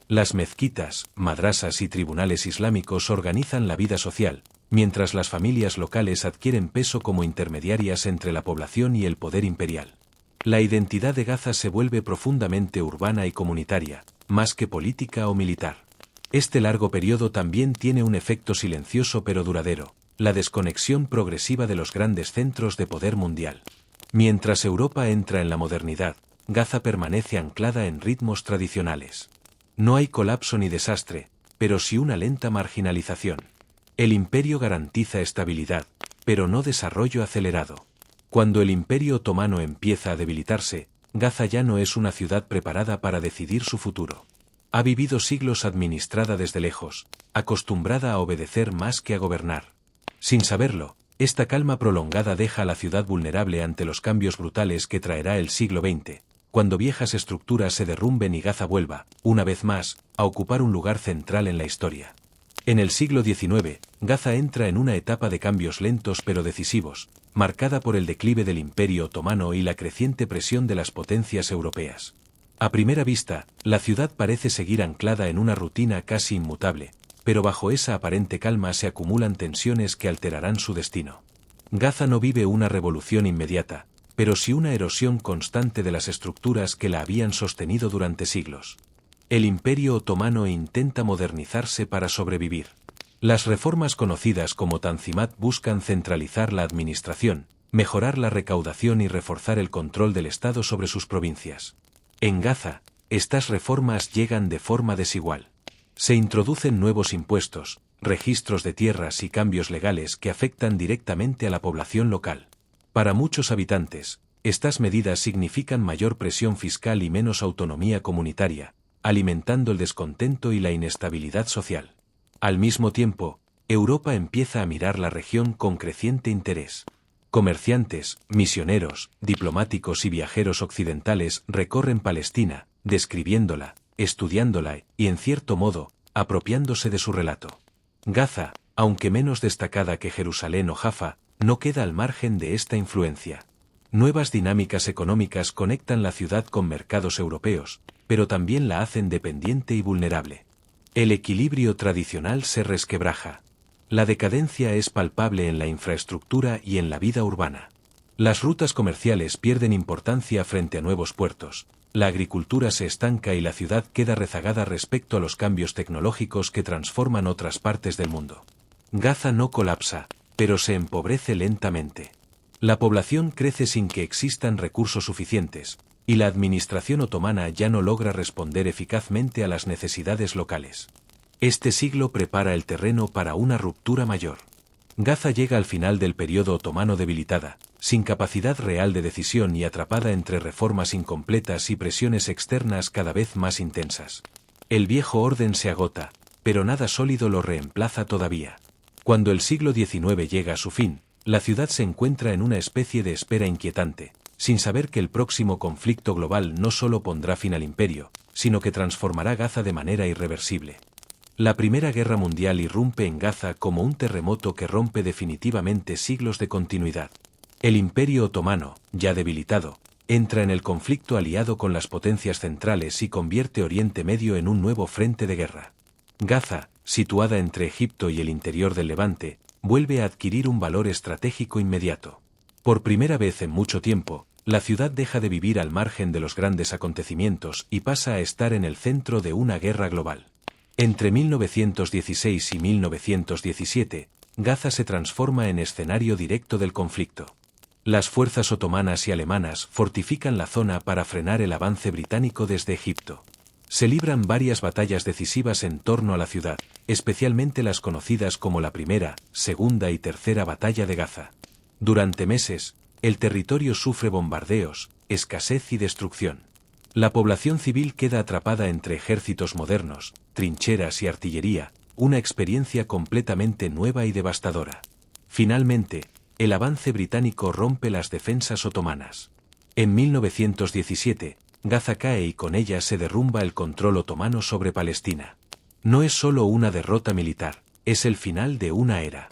Las mezquitas, madrasas y tribunales islámicos organizan la vida social, mientras las familias locales adquieren peso como intermediarias entre la población y el poder imperial. La identidad de Gaza se vuelve profundamente urbana y comunitaria, más que política o militar. Este largo periodo también tiene un efecto silencioso pero duradero, la desconexión progresiva de los grandes centros de poder mundial. Mientras Europa entra en la modernidad, Gaza permanece anclada en ritmos tradicionales. No hay colapso ni desastre, pero sí una lenta marginalización. El imperio garantiza estabilidad, pero no desarrollo acelerado. Cuando el imperio otomano empieza a debilitarse, Gaza ya no es una ciudad preparada para decidir su futuro. Ha vivido siglos administrada desde lejos, acostumbrada a obedecer más que a gobernar. Sin saberlo, esta calma prolongada deja a la ciudad vulnerable ante los cambios brutales que traerá el siglo XX, cuando viejas estructuras se derrumben y Gaza vuelva, una vez más, a ocupar un lugar central en la historia. En el siglo XIX, Gaza entra en una etapa de cambios lentos pero decisivos, marcada por el declive del Imperio Otomano y la creciente presión de las potencias europeas. A primera vista, la ciudad parece seguir anclada en una rutina casi inmutable, pero bajo esa aparente calma se acumulan tensiones que alterarán su destino. Gaza no vive una revolución inmediata, pero sí una erosión constante de las estructuras que la habían sostenido durante siglos. El Imperio Otomano intenta modernizarse para sobrevivir. Las reformas conocidas como Tanzimat buscan centralizar la administración, mejorar la recaudación y reforzar el control del Estado sobre sus provincias. En Gaza, estas reformas llegan de forma desigual. Se introducen nuevos impuestos, registros de tierras y cambios legales que afectan directamente a la población local. Para muchos habitantes, estas medidas significan mayor presión fiscal y menos autonomía comunitaria, alimentando el descontento y la inestabilidad social. Al mismo tiempo, Europa empieza a mirar la región con creciente interés. Comerciantes, misioneros, diplomáticos y viajeros occidentales recorren Palestina, describiéndola, estudiándola y, en cierto modo, apropiándose de su relato. Gaza, aunque menos destacada que Jerusalén o Jaffa, no queda al margen de esta influencia. Nuevas dinámicas económicas conectan la ciudad con mercados europeos, pero también la hacen dependiente y vulnerable. El equilibrio tradicional se resquebraja. La decadencia es palpable en la infraestructura y en la vida urbana. Las rutas comerciales pierden importancia frente a nuevos puertos, la agricultura se estanca y la ciudad queda rezagada respecto a los cambios tecnológicos que transforman otras partes del mundo. Gaza no colapsa, pero se empobrece lentamente. La población crece sin que existan recursos suficientes, y la administración otomana ya no logra responder eficazmente a las necesidades locales. Este siglo prepara el terreno para una ruptura mayor. Gaza llega al final del periodo otomano debilitada, sin capacidad real de decisión y atrapada entre reformas incompletas y presiones externas cada vez más intensas. El viejo orden se agota, pero nada sólido lo reemplaza todavía. Cuando el siglo XIX llega a su fin, la ciudad se encuentra en una especie de espera inquietante, sin saber que el próximo conflicto global no solo pondrá fin al imperio, sino que transformará Gaza de manera irreversible. La Primera Guerra Mundial irrumpe en Gaza como un terremoto que rompe definitivamente siglos de continuidad. El Imperio Otomano, ya debilitado, entra en el conflicto aliado con las potencias centrales y convierte Oriente Medio en un nuevo frente de guerra. Gaza, situada entre Egipto y el interior del Levante, vuelve a adquirir un valor estratégico inmediato. Por primera vez en mucho tiempo, La ciudad deja de vivir al margen de los grandes acontecimientos y pasa a estar en el centro de una guerra global. Entre 1916 y 1917, Gaza se transforma en escenario directo del conflicto. Las fuerzas otomanas y alemanas fortifican la zona para frenar el avance británico desde Egipto. Se libran varias batallas decisivas en torno a la ciudad, especialmente las conocidas como la Primera, Segunda y Tercera Batalla de Gaza. Durante meses, el territorio sufre bombardeos, escasez y destrucción. La población civil queda atrapada entre ejércitos modernos, trincheras y artillería, una experiencia completamente nueva y devastadora. Finalmente, el avance británico rompe las defensas otomanas. En 1917, Gaza cae y con ella se derrumba el control otomano sobre Palestina. No es solo una derrota militar, es el final de una era.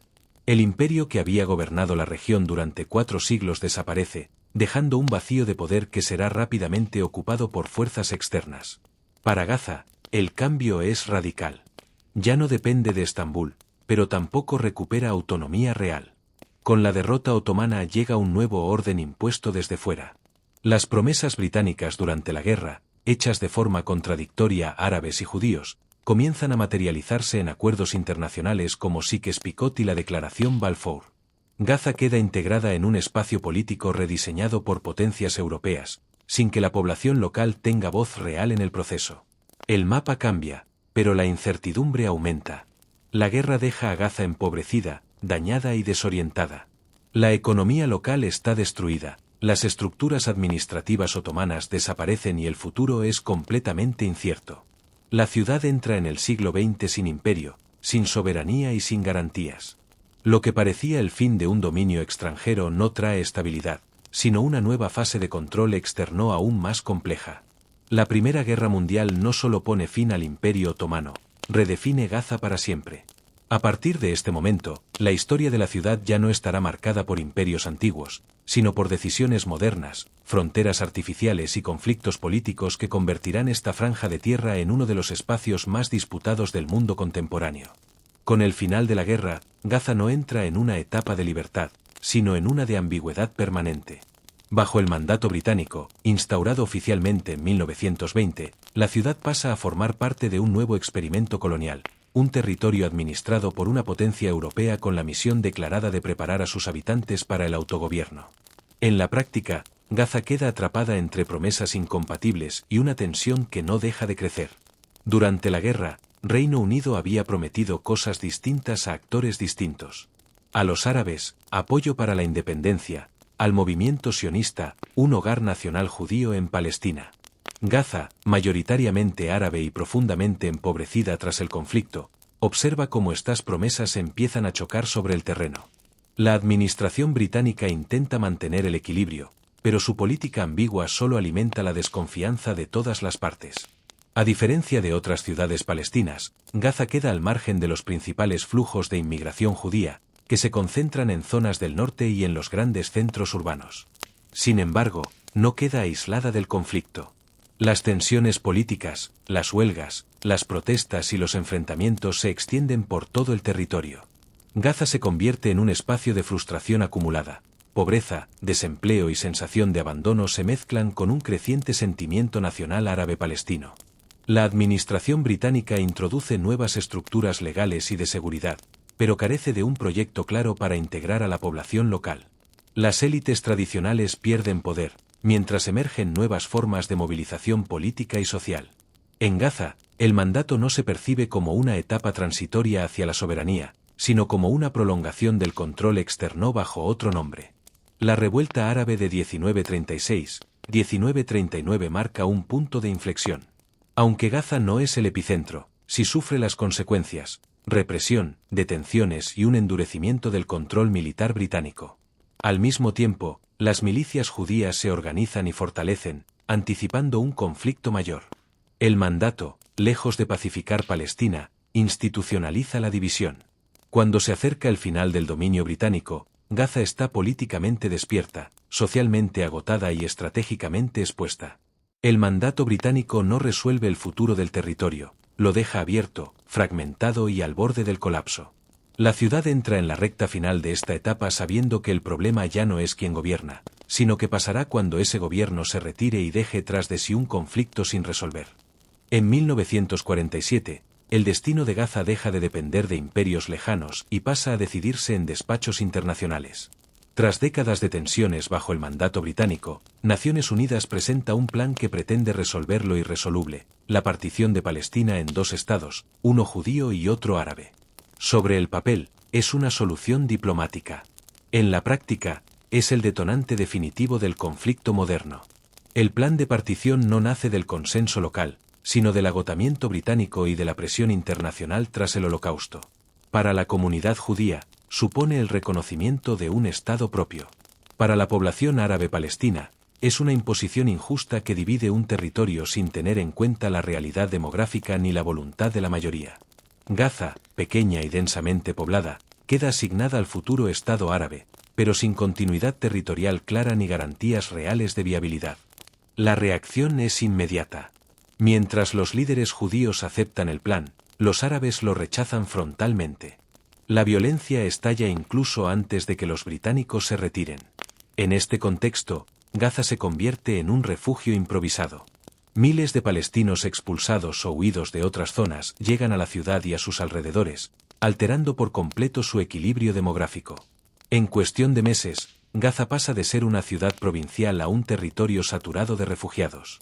El imperio que había gobernado la región durante 4 siglos desaparece, dejando un vacío de poder que será rápidamente ocupado por fuerzas externas. Para Gaza, el cambio es radical. Ya no depende de Estambul, pero tampoco recupera autonomía real. Con la derrota otomana llega un nuevo orden impuesto desde fuera. Las promesas británicas durante la guerra, hechas de forma contradictoria a árabes y judíos, comienzan a materializarse en acuerdos internacionales como Sykes-Picot y la Declaración Balfour. Gaza queda integrada en un espacio político rediseñado por potencias europeas, sin que la población local tenga voz real en el proceso. El mapa cambia, pero la incertidumbre aumenta. La guerra deja a Gaza empobrecida, dañada y desorientada. La economía local está destruida, las estructuras administrativas otomanas desaparecen y el futuro es completamente incierto. La ciudad entra en el siglo XX sin imperio, sin soberanía y sin garantías. Lo que parecía el fin de un dominio extranjero no trae estabilidad, sino una nueva fase de control externo aún más compleja. La Primera Guerra Mundial no solo pone fin al Imperio Otomano, redefine Gaza para siempre. A partir de este momento, la historia de la ciudad ya no estará marcada por imperios antiguos, sino por decisiones modernas, fronteras artificiales y conflictos políticos que convertirán esta franja de tierra en uno de los espacios más disputados del mundo contemporáneo. Con el final de la guerra, Gaza no entra en una etapa de libertad, sino en una de ambigüedad permanente. Bajo el mandato británico, instaurado oficialmente en 1920, la ciudad pasa a formar parte de un nuevo experimento colonial, un territorio administrado por una potencia europea con la misión declarada de preparar a sus habitantes para el autogobierno. En la práctica, Gaza queda atrapada entre promesas incompatibles y una tensión que no deja de crecer. Durante la guerra, Reino Unido había prometido cosas distintas a actores distintos. A los árabes, apoyo para la independencia, al movimiento sionista, un hogar nacional judío en Palestina. Gaza, mayoritariamente árabe y profundamente empobrecida tras el conflicto, observa cómo estas promesas empiezan a chocar sobre el terreno. La administración británica intenta mantener el equilibrio, pero su política ambigua solo alimenta la desconfianza de todas las partes. A diferencia de otras ciudades palestinas, Gaza queda al margen de los principales flujos de inmigración judía, que se concentran en zonas del norte y en los grandes centros urbanos. Sin embargo, no queda aislada del conflicto. Las tensiones políticas, las huelgas, las protestas y los enfrentamientos se extienden por todo el territorio. Gaza se convierte en un espacio de frustración acumulada. Pobreza, desempleo y sensación de abandono se mezclan con un creciente sentimiento nacional árabe-palestino. La administración británica introduce nuevas estructuras legales y de seguridad, pero carece de un proyecto claro para integrar a la población local. Las élites tradicionales pierden poder, mientras emergen nuevas formas de movilización política y social. En Gaza, el mandato no se percibe como una etapa transitoria hacia la soberanía, sino como una prolongación del control externo bajo otro nombre. La revuelta árabe de 1936-1939 marca un punto de inflexión. Aunque Gaza no es el epicentro, sí sufre las consecuencias: represión, detenciones y un endurecimiento del control militar británico. Al mismo tiempo, las milicias judías se organizan y fortalecen, anticipando un conflicto mayor. El mandato, lejos de pacificar Palestina, institucionaliza la división. Cuando se acerca el final del dominio británico, Gaza está políticamente despierta, socialmente agotada y estratégicamente expuesta. El mandato británico no resuelve el futuro del territorio, lo deja abierto, fragmentado y al borde del colapso. La ciudad entra en la recta final de esta etapa sabiendo que el problema ya no es quién gobierna, sino que pasará cuando ese gobierno se retire y deje tras de sí un conflicto sin resolver. En 1947, el destino de Gaza deja de depender de imperios lejanos y pasa a decidirse en despachos internacionales. Tras décadas de tensiones bajo el mandato británico, Naciones Unidas presenta un plan que pretende resolver lo irresoluble, la partición de Palestina en dos estados, uno judío y otro árabe. Sobre el papel, es una solución diplomática. En la práctica, es el detonante definitivo del conflicto moderno. El plan de partición no nace del consenso local, sino del agotamiento británico y de la presión internacional tras el Holocausto. Para la comunidad judía, supone el reconocimiento de un Estado propio. Para la población árabe palestina, es una imposición injusta que divide un territorio sin tener en cuenta la realidad demográfica ni la voluntad de la mayoría. Gaza, pequeña y densamente poblada, queda asignada al futuro Estado árabe, pero sin continuidad territorial clara ni garantías reales de viabilidad. La reacción es inmediata. Mientras los líderes judíos aceptan el plan, los árabes lo rechazan frontalmente. La violencia estalla incluso antes de que los británicos se retiren. En este contexto, Gaza se convierte en un refugio improvisado. Miles de palestinos expulsados o huidos de otras zonas llegan a la ciudad y a sus alrededores, alterando por completo su equilibrio demográfico. En cuestión de meses, Gaza pasa de ser una ciudad provincial a un territorio saturado de refugiados.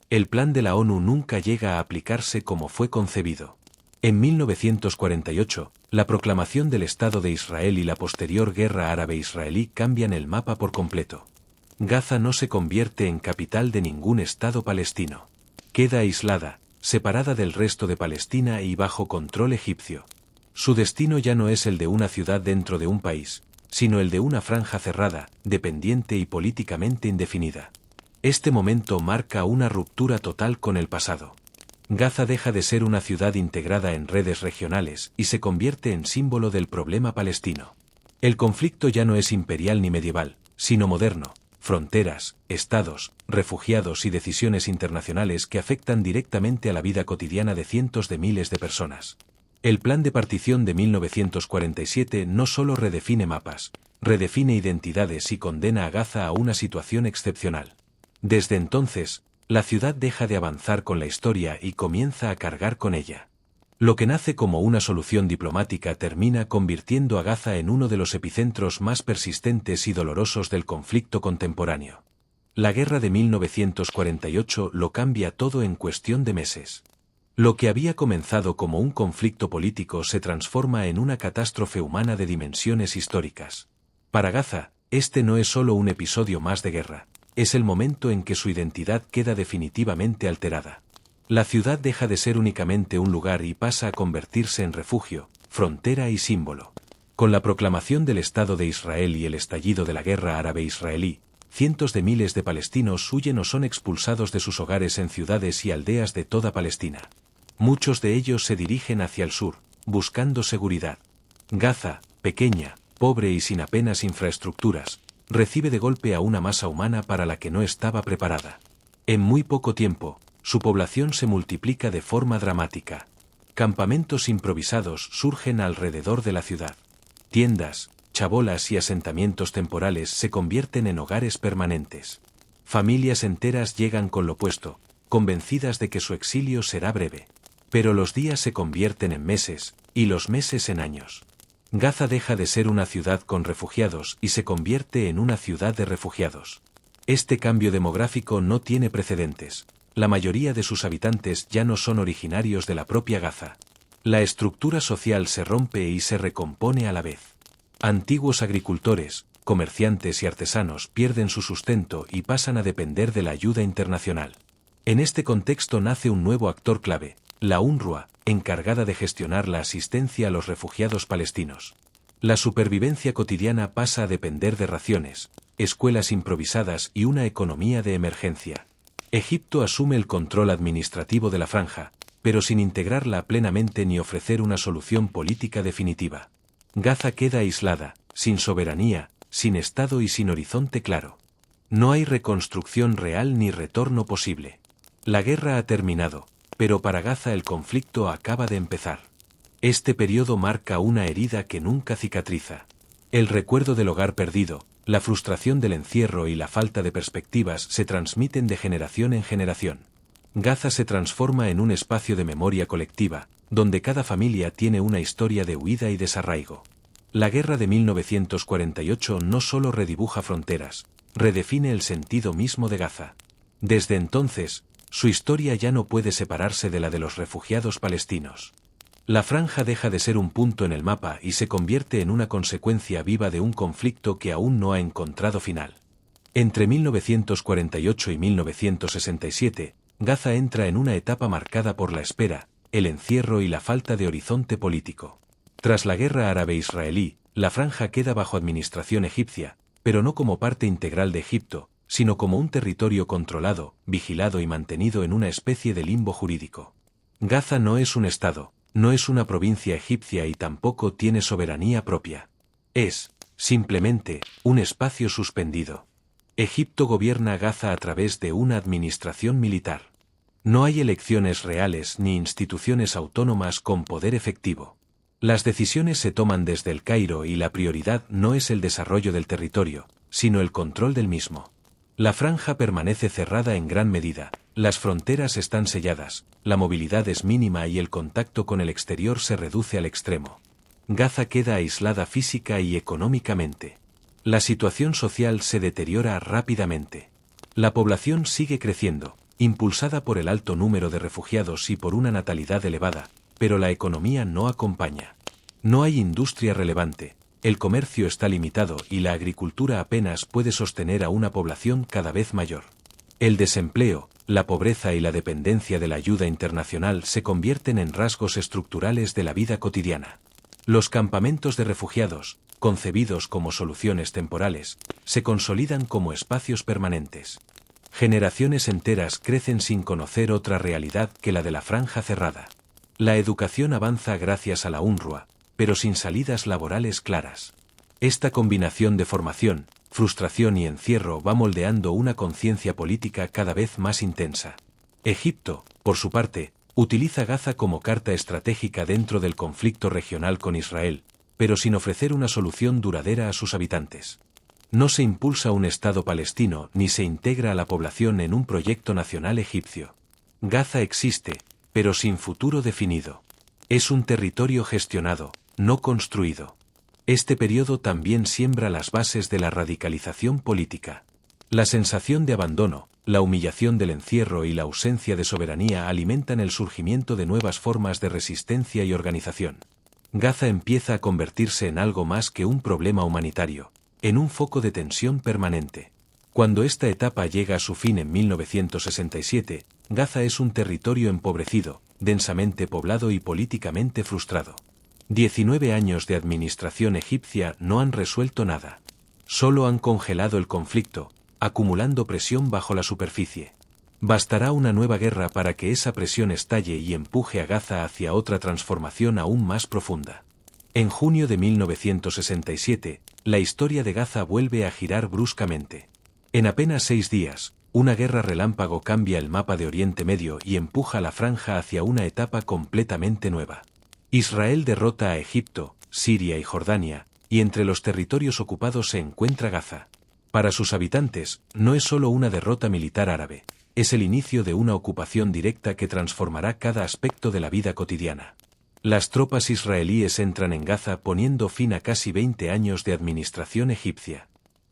El plan de la ONU nunca llega a aplicarse como fue concebido. En 1948, la proclamación del Estado de Israel y la posterior guerra árabe-israelí cambian el mapa por completo. Gaza no se convierte en capital de ningún Estado palestino. Queda aislada, separada del resto de Palestina y bajo control egipcio. Su destino ya no es el de una ciudad dentro de un país, sino el de una franja cerrada, dependiente y políticamente indefinida. Este momento marca una ruptura total con el pasado. Gaza deja de ser una ciudad integrada en redes regionales y se convierte en símbolo del problema palestino. El conflicto ya no es imperial ni medieval, sino moderno, fronteras, estados, refugiados y decisiones internacionales que afectan directamente a la vida cotidiana de cientos de miles de personas. El plan de partición de 1947 no solo redefine mapas, redefine identidades y condena a Gaza a una situación excepcional. Desde entonces, la ciudad deja de avanzar con la historia y comienza a cargar con ella. Lo que nace como una solución diplomática termina convirtiendo a Gaza en uno de los epicentros más persistentes y dolorosos del conflicto contemporáneo. La guerra de 1948 lo cambia todo en cuestión de meses. Lo que había comenzado como un conflicto político se transforma en una catástrofe humana de dimensiones históricas. Para Gaza, este no es solo un episodio más de guerra. Es el momento en que su identidad queda definitivamente alterada. La ciudad deja de ser únicamente un lugar y pasa a convertirse en refugio, frontera y símbolo. Con la proclamación del Estado de Israel y el estallido de la guerra árabe-israelí, cientos de miles de palestinos huyen o son expulsados de sus hogares en ciudades y aldeas de toda Palestina. Muchos de ellos se dirigen hacia el sur, buscando seguridad. Gaza, pequeña, pobre y sin apenas infraestructuras, recibe de golpe a una masa humana para la que no estaba preparada. En muy poco tiempo, su población se multiplica de forma dramática. Campamentos improvisados surgen alrededor de la ciudad. Tiendas, chabolas y asentamientos temporales se convierten en hogares permanentes. Familias enteras llegan con lo puesto, convencidas de que su exilio será breve. Pero los días se convierten en meses, y los meses en años. Gaza deja de ser una ciudad con refugiados y se convierte en una ciudad de refugiados. Este cambio demográfico no tiene precedentes. La mayoría de sus habitantes ya no son originarios de la propia Gaza. La estructura social se rompe y se recompone a la vez. Antiguos agricultores, comerciantes y artesanos pierden su sustento y pasan a depender de la ayuda internacional. En este contexto nace un nuevo actor clave, la UNRWA, encargada de gestionar la asistencia a los refugiados palestinos. La supervivencia cotidiana pasa a depender de raciones, escuelas improvisadas y una economía de emergencia. Egipto asume el control administrativo de la franja, pero sin integrarla plenamente ni ofrecer una solución política definitiva. Gaza queda aislada, sin soberanía, sin Estado y sin horizonte claro. No hay reconstrucción real ni retorno posible. La guerra ha terminado, pero para Gaza el conflicto acaba de empezar. Este periodo marca una herida que nunca cicatriza. El recuerdo del hogar perdido, la frustración del encierro y la falta de perspectivas se transmiten de generación en generación. Gaza se transforma en un espacio de memoria colectiva, donde cada familia tiene una historia de huida y desarraigo. La guerra de 1948 no solo redibuja fronteras, redefine el sentido mismo de Gaza. Desde entonces, su historia ya no puede separarse de la de los refugiados palestinos. La franja deja de ser un punto en el mapa y se convierte en una consecuencia viva de un conflicto que aún no ha encontrado final. Entre 1948 y 1967, Gaza entra en una etapa marcada por la espera, el encierro y la falta de horizonte político. Tras la guerra árabe-israelí, la franja queda bajo administración egipcia, pero no como parte integral de Egipto, sino como un territorio controlado, vigilado y mantenido en una especie de limbo jurídico. Gaza no es un estado, no es una provincia egipcia y tampoco tiene soberanía propia. Es, simplemente, un espacio suspendido. Egipto gobierna Gaza a través de una administración militar. No hay elecciones reales ni instituciones autónomas con poder efectivo. Las decisiones se toman desde el Cairo y la prioridad no es el desarrollo del territorio, sino el control del mismo. La franja permanece cerrada en gran medida, las fronteras están selladas, la movilidad es mínima y el contacto con el exterior se reduce al extremo. Gaza queda aislada física y económicamente. La situación social se deteriora rápidamente. La población sigue creciendo, impulsada por el alto número de refugiados y por una natalidad elevada, pero la economía no acompaña. No hay industria relevante, el comercio está limitado y la agricultura apenas puede sostener a una población cada vez mayor. El desempleo, la pobreza y la dependencia de la ayuda internacional se convierten en rasgos estructurales de la vida cotidiana. Los campamentos de refugiados, concebidos como soluciones temporales, se consolidan como espacios permanentes. Generaciones enteras crecen sin conocer otra realidad que la de la franja cerrada. La educación avanza gracias a la UNRWA, pero sin salidas laborales claras. Esta combinación de formación, frustración y encierro va moldeando una conciencia política cada vez más intensa. Egipto, por su parte, utiliza Gaza como carta estratégica dentro del conflicto regional con Israel, pero sin ofrecer una solución duradera a sus habitantes. No se impulsa un Estado palestino ni se integra a la población en un proyecto nacional egipcio. Gaza existe, pero sin futuro definido. Es un territorio gestionado, no construido. Este periodo también siembra las bases de la radicalización política. La sensación de abandono, la humillación del encierro y la ausencia de soberanía alimentan el surgimiento de nuevas formas de resistencia y organización. Gaza empieza a convertirse en algo más que un problema humanitario, en un foco de tensión permanente. Cuando esta etapa llega a su fin en 1967, Gaza es un territorio empobrecido, densamente poblado y políticamente frustrado. 19 años de administración egipcia no han resuelto nada. Solo han congelado el conflicto, acumulando presión bajo la superficie. Bastará una nueva guerra para que esa presión estalle y empuje a Gaza hacia otra transformación aún más profunda. En junio de 1967, la historia de Gaza vuelve a girar bruscamente. En apenas 6 días, una guerra relámpago cambia el mapa de Oriente Medio y empuja a la franja hacia una etapa completamente nueva. Israel derrota a Egipto, Siria y Jordania, y entre los territorios ocupados se encuentra Gaza. Para sus habitantes, no es solo una derrota militar árabe, es el inicio de una ocupación directa que transformará cada aspecto de la vida cotidiana. Las tropas israelíes entran en Gaza poniendo fin a casi 20 años de administración egipcia.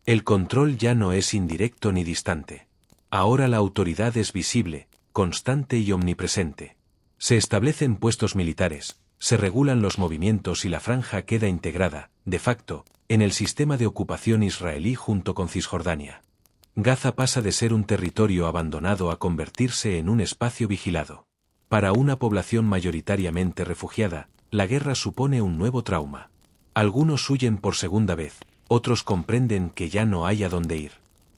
El control ya no es indirecto ni distante. Ahora la autoridad es visible, constante y omnipresente. Se establecen puestos militares, se regulan los movimientos y la franja queda integrada, de facto, en el sistema de ocupación israelí junto con Cisjordania. Gaza pasa de ser un territorio abandonado a convertirse en un espacio vigilado. Para una población mayoritariamente refugiada, la guerra supone un nuevo trauma. Algunos huyen por segunda vez, otros comprenden que ya no hay a dónde ir.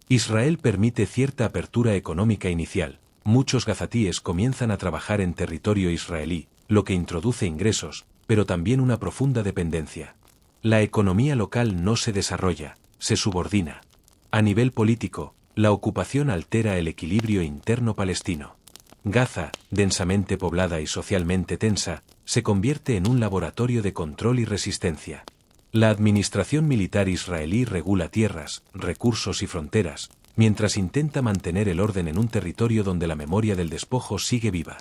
Israel permite cierta apertura económica inicial, muchos gazatíes comienzan a trabajar en territorio israelí, lo que introduce ingresos, pero también una profunda dependencia. La economía local no se desarrolla, se subordina. A nivel político, la ocupación altera el equilibrio interno palestino. Gaza, densamente poblada y socialmente tensa, se convierte en un laboratorio de control y resistencia. La administración militar israelí regula tierras, recursos y fronteras, mientras intenta mantener el orden en un territorio donde la memoria del despojo sigue viva.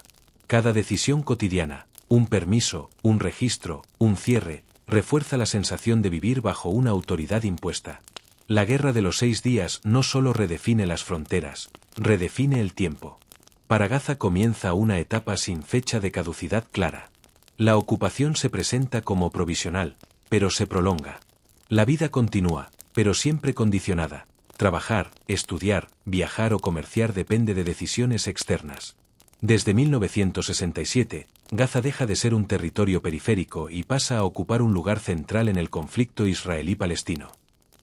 Cada decisión cotidiana, un permiso, un registro, un cierre, refuerza la sensación de vivir bajo una autoridad impuesta. La Guerra de los 6 días no solo redefine las fronteras, redefine el tiempo. Para Gaza comienza una etapa sin fecha de caducidad clara. La ocupación se presenta como provisional, pero se prolonga. La vida continúa, pero siempre condicionada. Trabajar, estudiar, viajar o comerciar depende de decisiones externas. Desde 1967, Gaza deja de ser un territorio periférico y pasa a ocupar un lugar central en el conflicto israelí-palestino.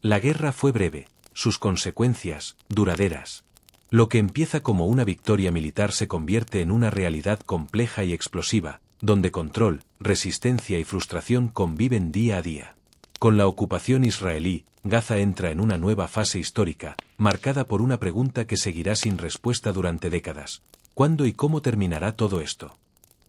La guerra fue breve, sus consecuencias, duraderas. Lo que empieza como una victoria militar se convierte en una realidad compleja y explosiva, donde control, resistencia y frustración conviven día a día. Con la ocupación israelí, Gaza entra en una nueva fase histórica, marcada por una pregunta que seguirá sin respuesta durante décadas. ¿Cuándo y cómo terminará todo esto?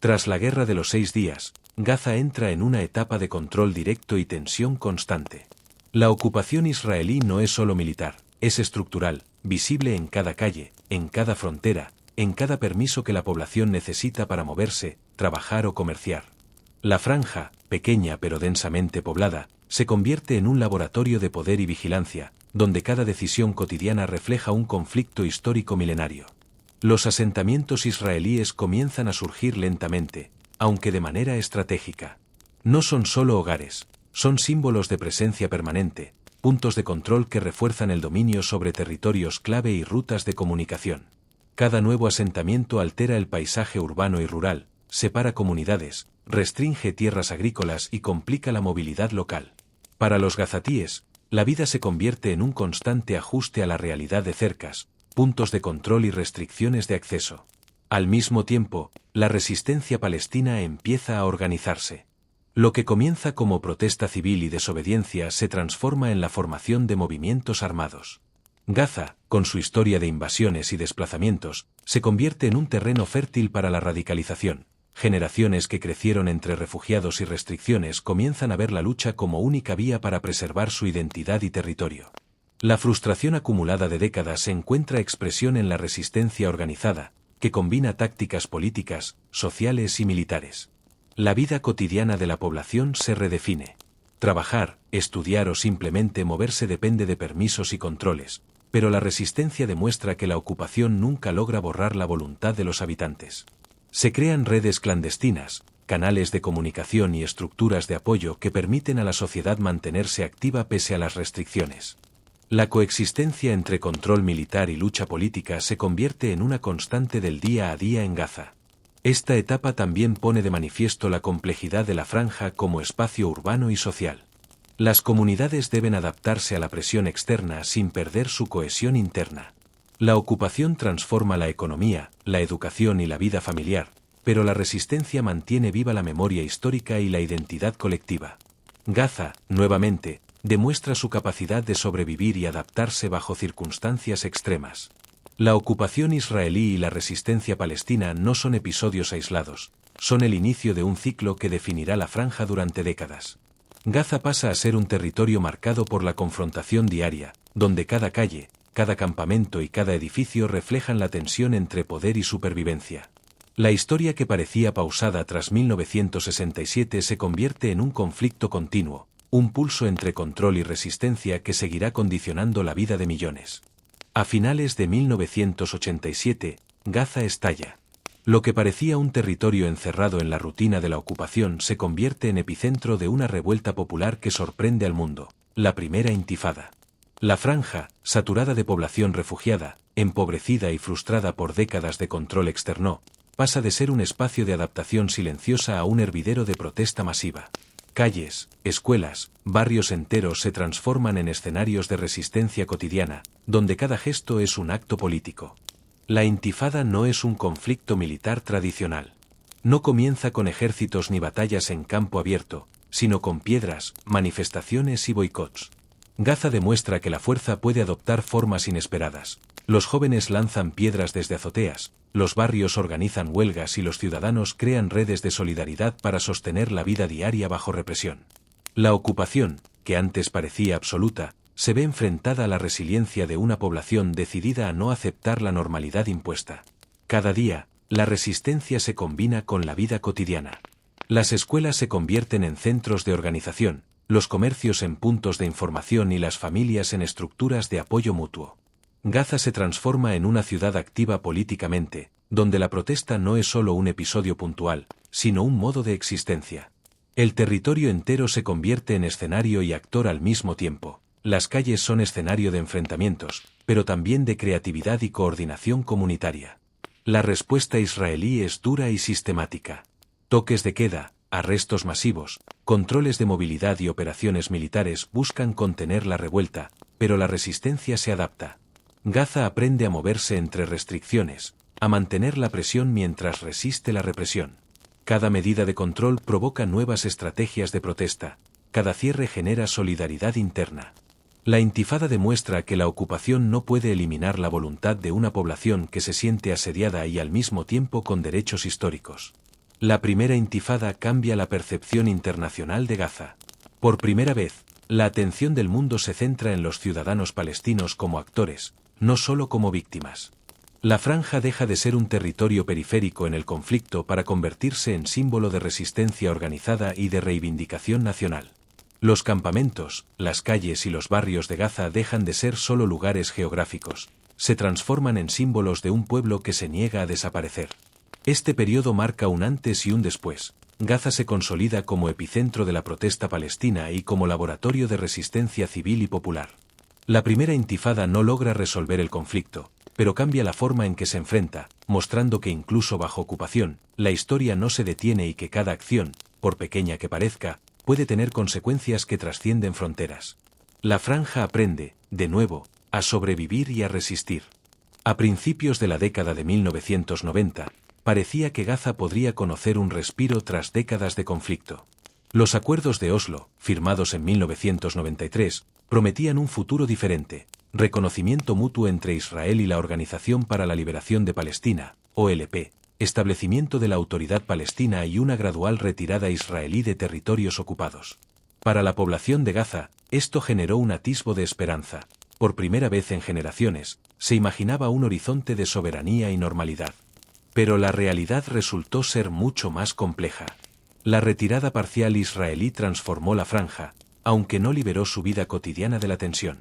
Tras la Guerra de los 6 días, Gaza entra en una etapa de control directo y tensión constante. La ocupación israelí no es solo militar, es estructural, visible en cada calle, en cada frontera, en cada permiso que la población necesita para moverse, trabajar o comerciar. La franja, pequeña pero densamente poblada, se convierte en un laboratorio de poder y vigilancia, donde cada decisión cotidiana refleja un conflicto histórico milenario. Los asentamientos israelíes comienzan a surgir lentamente, aunque de manera estratégica. No son solo hogares, son símbolos de presencia permanente, puntos de control que refuerzan el dominio sobre territorios clave y rutas de comunicación. Cada nuevo asentamiento altera el paisaje urbano y rural, separa comunidades, restringe tierras agrícolas y complica la movilidad local. Para los gazatíes, la vida se convierte en un constante ajuste a la realidad de cercas, puntos de control y restricciones de acceso. Al mismo tiempo, la resistencia palestina empieza a organizarse. Lo que comienza como protesta civil y desobediencia se transforma en la formación de movimientos armados. Gaza, con su historia de invasiones y desplazamientos, se convierte en un terreno fértil para la radicalización. Generaciones que crecieron entre refugiados y restricciones comienzan a ver la lucha como única vía para preservar su identidad y territorio. La frustración acumulada de décadas encuentra expresión en la resistencia organizada, que combina tácticas políticas, sociales y militares. La vida cotidiana de la población se redefine. Trabajar, estudiar o simplemente moverse depende de permisos y controles, pero la resistencia demuestra que la ocupación nunca logra borrar la voluntad de los habitantes. Se crean redes clandestinas, canales de comunicación y estructuras de apoyo que permiten a la sociedad mantenerse activa pese a las restricciones. La coexistencia entre control militar y lucha política se convierte en una constante del día a día en Gaza. Esta etapa también pone de manifiesto la complejidad de la franja como espacio urbano y social. Las comunidades deben adaptarse a la presión externa sin perder su cohesión interna. La ocupación transforma la economía, la educación y la vida familiar, pero la resistencia mantiene viva la memoria histórica y la identidad colectiva. Gaza, nuevamente, demuestra su capacidad de sobrevivir y adaptarse bajo circunstancias extremas. La ocupación israelí y la resistencia palestina no son episodios aislados, son el inicio de un ciclo que definirá la franja durante décadas. Gaza pasa a ser un territorio marcado por la confrontación diaria, donde cada calle, cada campamento y cada edificio reflejan la tensión entre poder y supervivencia. La historia que parecía pausada tras 1967 se convierte en un conflicto continuo, un pulso entre control y resistencia que seguirá condicionando la vida de millones. A finales de 1987, Gaza estalla. Lo que parecía un territorio encerrado en la rutina de la ocupación se convierte en epicentro de una revuelta popular que sorprende al mundo, la primera intifada. La franja, saturada de población refugiada, empobrecida y frustrada por décadas de control externo, pasa de ser un espacio de adaptación silenciosa a un hervidero de protesta masiva. Calles, escuelas, barrios enteros se transforman en escenarios de resistencia cotidiana, donde cada gesto es un acto político. La intifada no es un conflicto militar tradicional. No comienza con ejércitos ni batallas en campo abierto, sino con piedras, manifestaciones y boicots. Gaza demuestra que la fuerza puede adoptar formas inesperadas. Los jóvenes lanzan piedras desde azoteas, los barrios organizan huelgas y los ciudadanos crean redes de solidaridad para sostener la vida diaria bajo represión. La ocupación, que antes parecía absoluta, se ve enfrentada a la resiliencia de una población decidida a no aceptar la normalidad impuesta. Cada día, la resistencia se combina con la vida cotidiana. Las escuelas se convierten en centros de organización, los comercios en puntos de información y las familias en estructuras de apoyo mutuo. Gaza se transforma en una ciudad activa políticamente, donde la protesta no es solo un episodio puntual, sino un modo de existencia. El territorio entero se convierte en escenario y actor al mismo tiempo. Las calles son escenario de enfrentamientos, pero también de creatividad y coordinación comunitaria. La respuesta israelí es dura y sistemática. Toques de queda, arrestos masivos, controles de movilidad y operaciones militares buscan contener la revuelta, pero la resistencia se adapta. Gaza aprende a moverse entre restricciones, a mantener la presión mientras resiste la represión. Cada medida de control provoca nuevas estrategias de protesta, cada cierre genera solidaridad interna. La intifada demuestra que la ocupación no puede eliminar la voluntad de una población que se siente asediada y al mismo tiempo con derechos históricos. La primera intifada cambia la percepción internacional de Gaza. Por primera vez, la atención del mundo se centra en los ciudadanos palestinos como actores, no solo como víctimas. La franja deja de ser un territorio periférico en el conflicto para convertirse en símbolo de resistencia organizada y de reivindicación nacional. Los campamentos, las calles y los barrios de Gaza dejan de ser solo lugares geográficos, se transforman en símbolos de un pueblo que se niega a desaparecer. Este periodo marca un antes y un después. Gaza se consolida como epicentro de la protesta palestina y como laboratorio de resistencia civil y popular. La primera intifada no logra resolver el conflicto, pero cambia la forma en que se enfrenta, mostrando que incluso bajo ocupación, la historia no se detiene y que cada acción, por pequeña que parezca, puede tener consecuencias que trascienden fronteras. La franja aprende, de nuevo, a sobrevivir y a resistir. A principios de la década de 1990, parecía que Gaza podría conocer un respiro tras décadas de conflicto. Los acuerdos de Oslo, firmados en 1993, prometían un futuro diferente, reconocimiento mutuo entre Israel y la Organización para la Liberación de Palestina, OLP, establecimiento de la Autoridad Palestina y una gradual retirada israelí de territorios ocupados. Para la población de Gaza, esto generó un atisbo de esperanza. Por primera vez en generaciones, se imaginaba un horizonte de soberanía y normalidad. Pero la realidad resultó ser mucho más compleja. La retirada parcial israelí transformó la franja, aunque no liberó su vida cotidiana de la tensión.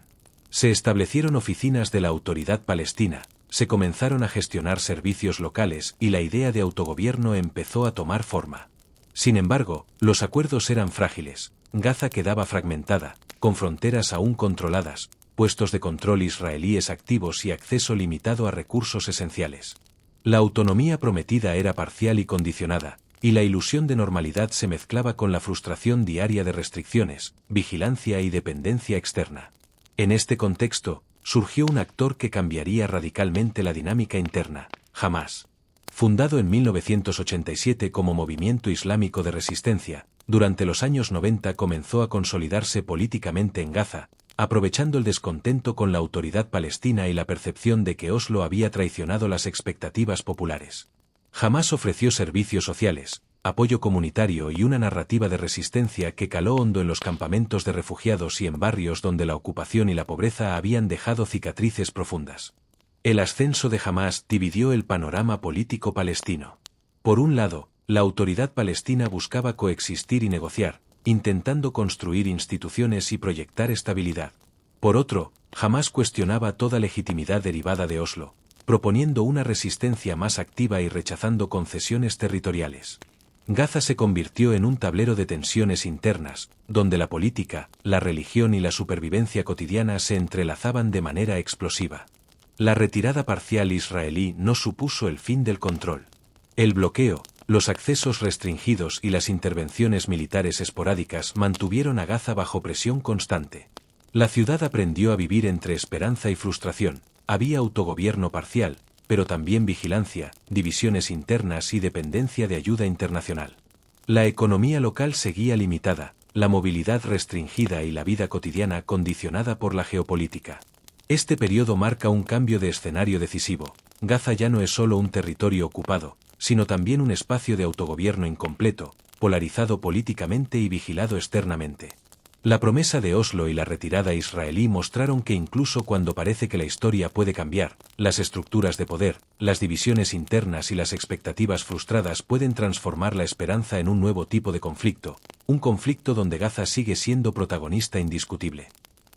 Se establecieron oficinas de la Autoridad Palestina, se comenzaron a gestionar servicios locales y la idea de autogobierno empezó a tomar forma. Sin embargo, los acuerdos eran frágiles, Gaza quedaba fragmentada, con fronteras aún controladas, puestos de control israelíes activos y acceso limitado a recursos esenciales. La autonomía prometida era parcial y condicionada, y la ilusión de normalidad se mezclaba con la frustración diaria de restricciones, vigilancia y dependencia externa. En este contexto, surgió un actor que cambiaría radicalmente la dinámica interna, Hamás. Fundado en 1987 como movimiento islámico de resistencia, durante los años 90 comenzó a consolidarse políticamente en Gaza, aprovechando el descontento con la autoridad palestina y la percepción de que Oslo había traicionado las expectativas populares. Hamás ofreció servicios sociales, apoyo comunitario y una narrativa de resistencia que caló hondo en los campamentos de refugiados y en barrios donde la ocupación y la pobreza habían dejado cicatrices profundas. El ascenso de Hamás dividió el panorama político palestino. Por un lado, la autoridad palestina buscaba coexistir y negociar, intentando construir instituciones y proyectar estabilidad. Por otro, Hamás cuestionaba toda legitimidad derivada de Oslo, proponiendo una resistencia más activa y rechazando concesiones territoriales. Gaza se convirtió en un tablero de tensiones internas, donde la política, la religión y la supervivencia cotidiana se entrelazaban de manera explosiva. La retirada parcial israelí no supuso el fin del control. El bloqueo, los accesos restringidos y las intervenciones militares esporádicas mantuvieron a Gaza bajo presión constante. La ciudad aprendió a vivir entre esperanza y frustración, había autogobierno parcial, pero también vigilancia, divisiones internas y dependencia de ayuda internacional. La economía local seguía limitada, la movilidad restringida y la vida cotidiana condicionada por la geopolítica. Este periodo marca un cambio de escenario decisivo. Gaza ya no es solo un territorio ocupado, sino también un espacio de autogobierno incompleto, polarizado políticamente y vigilado externamente. La promesa de Oslo y la retirada israelí mostraron que incluso cuando parece que la historia puede cambiar, las estructuras de poder, las divisiones internas y las expectativas frustradas pueden transformar la esperanza en un nuevo tipo de conflicto, un conflicto donde Gaza sigue siendo protagonista indiscutible.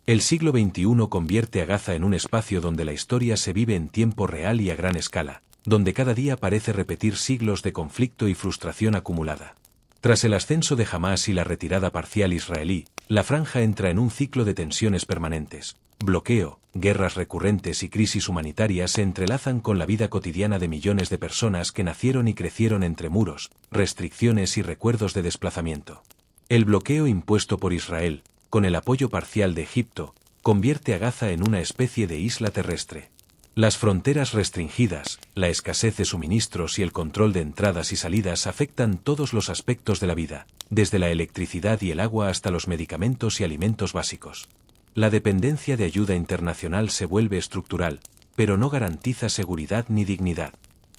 El siglo XXI convierte a Gaza en un espacio donde la historia se vive en tiempo real y a gran escala, donde cada día parece repetir siglos de conflicto y frustración acumulada. Tras el ascenso de Hamás y la retirada parcial israelí, la franja entra en un ciclo de tensiones permanentes. Bloqueo, guerras recurrentes y crisis humanitarias se entrelazan con la vida cotidiana de millones de personas que nacieron y crecieron entre muros, restricciones y recuerdos de desplazamiento. El bloqueo impuesto por Israel, con el apoyo parcial de Egipto, convierte a Gaza en una especie de isla terrestre. Las fronteras restringidas, la escasez de suministros y el control de entradas y salidas afectan todos los aspectos de la vida, desde la electricidad y el agua hasta los medicamentos y alimentos básicos. La dependencia de ayuda internacional se vuelve estructural, pero no garantiza seguridad ni dignidad.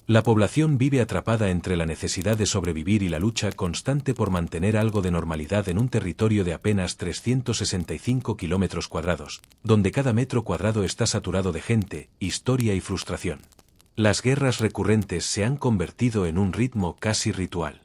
La población vive atrapada entre la necesidad de sobrevivir y la lucha constante por mantener algo de normalidad en un territorio de apenas 365 kilómetros cuadrados, donde cada metro cuadrado está saturado de gente, historia y frustración. Las guerras recurrentes se han convertido en un ritmo casi ritual.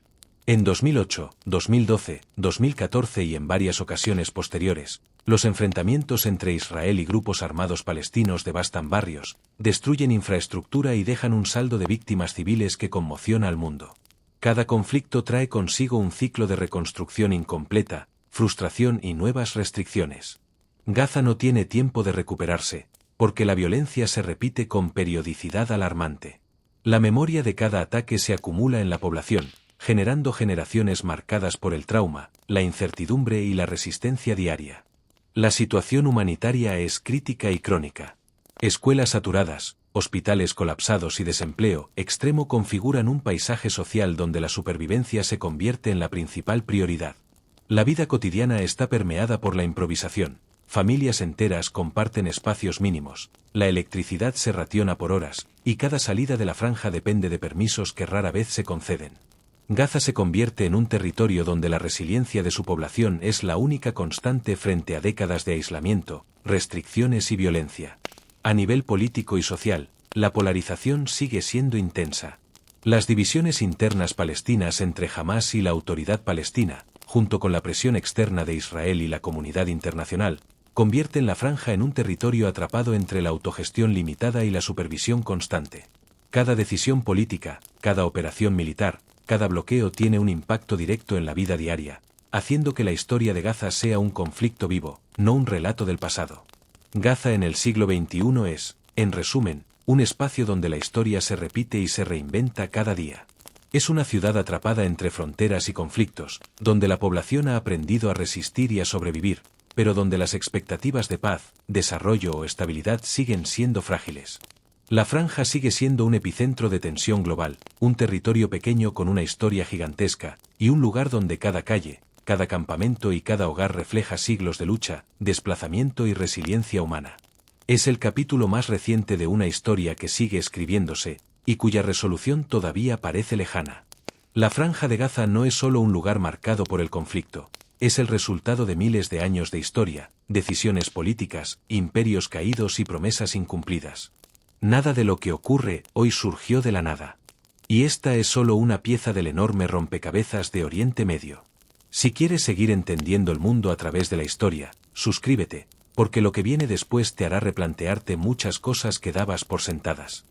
En 2008, 2012, 2014 y en varias ocasiones posteriores, los enfrentamientos entre Israel y grupos armados palestinos devastan barrios, destruyen infraestructura y dejan un saldo de víctimas civiles que conmociona al mundo. Cada conflicto trae consigo un ciclo de reconstrucción incompleta, frustración y nuevas restricciones. Gaza no tiene tiempo de recuperarse, porque la violencia se repite con periodicidad alarmante. La memoria de cada ataque se acumula en la población, generando generaciones marcadas por el trauma, la incertidumbre y la resistencia diaria. La situación humanitaria es crítica y crónica. Escuelas saturadas, hospitales colapsados y desempleo extremo configuran un paisaje social donde la supervivencia se convierte en la principal prioridad. La vida cotidiana está permeada por la improvisación. Familias enteras comparten espacios mínimos, la electricidad se rationa por horas, y cada salida de la franja depende de permisos que rara vez se conceden. Gaza se convierte en un territorio donde la resiliencia de su población es la única constante frente a décadas de aislamiento, restricciones y violencia. A nivel político y social, la polarización sigue siendo intensa. Las divisiones internas palestinas entre Hamás y la Autoridad Palestina, junto con la presión externa de Israel y la comunidad internacional, convierten la franja en un territorio atrapado entre la autogestión limitada y la supervisión constante. Cada decisión política, cada operación militar, cada bloqueo tiene un impacto directo en la vida diaria, haciendo que la historia de Gaza sea un conflicto vivo, no un relato del pasado. Gaza en el siglo XXI es, en resumen, un espacio donde la historia se repite y se reinventa cada día. Es una ciudad atrapada entre fronteras y conflictos, donde la población ha aprendido a resistir y a sobrevivir, pero donde las expectativas de paz, desarrollo o estabilidad siguen siendo frágiles. La franja sigue siendo un epicentro de tensión global, un territorio pequeño con una historia gigantesca, y un lugar donde cada calle, cada campamento y cada hogar refleja siglos de lucha, desplazamiento y resiliencia humana. Es el capítulo más reciente de una historia que sigue escribiéndose, y cuya resolución todavía parece lejana. La Franja de Gaza no es solo un lugar marcado por el conflicto, es el resultado de miles de años de historia, decisiones políticas, imperios caídos y promesas incumplidas. Nada de lo que ocurre hoy surgió de la nada. Y esta es solo una pieza del enorme rompecabezas de Oriente Medio. Si quieres seguir entendiendo el mundo a través de la historia, suscríbete, porque lo que viene después te hará replantearte muchas cosas que dabas por sentadas.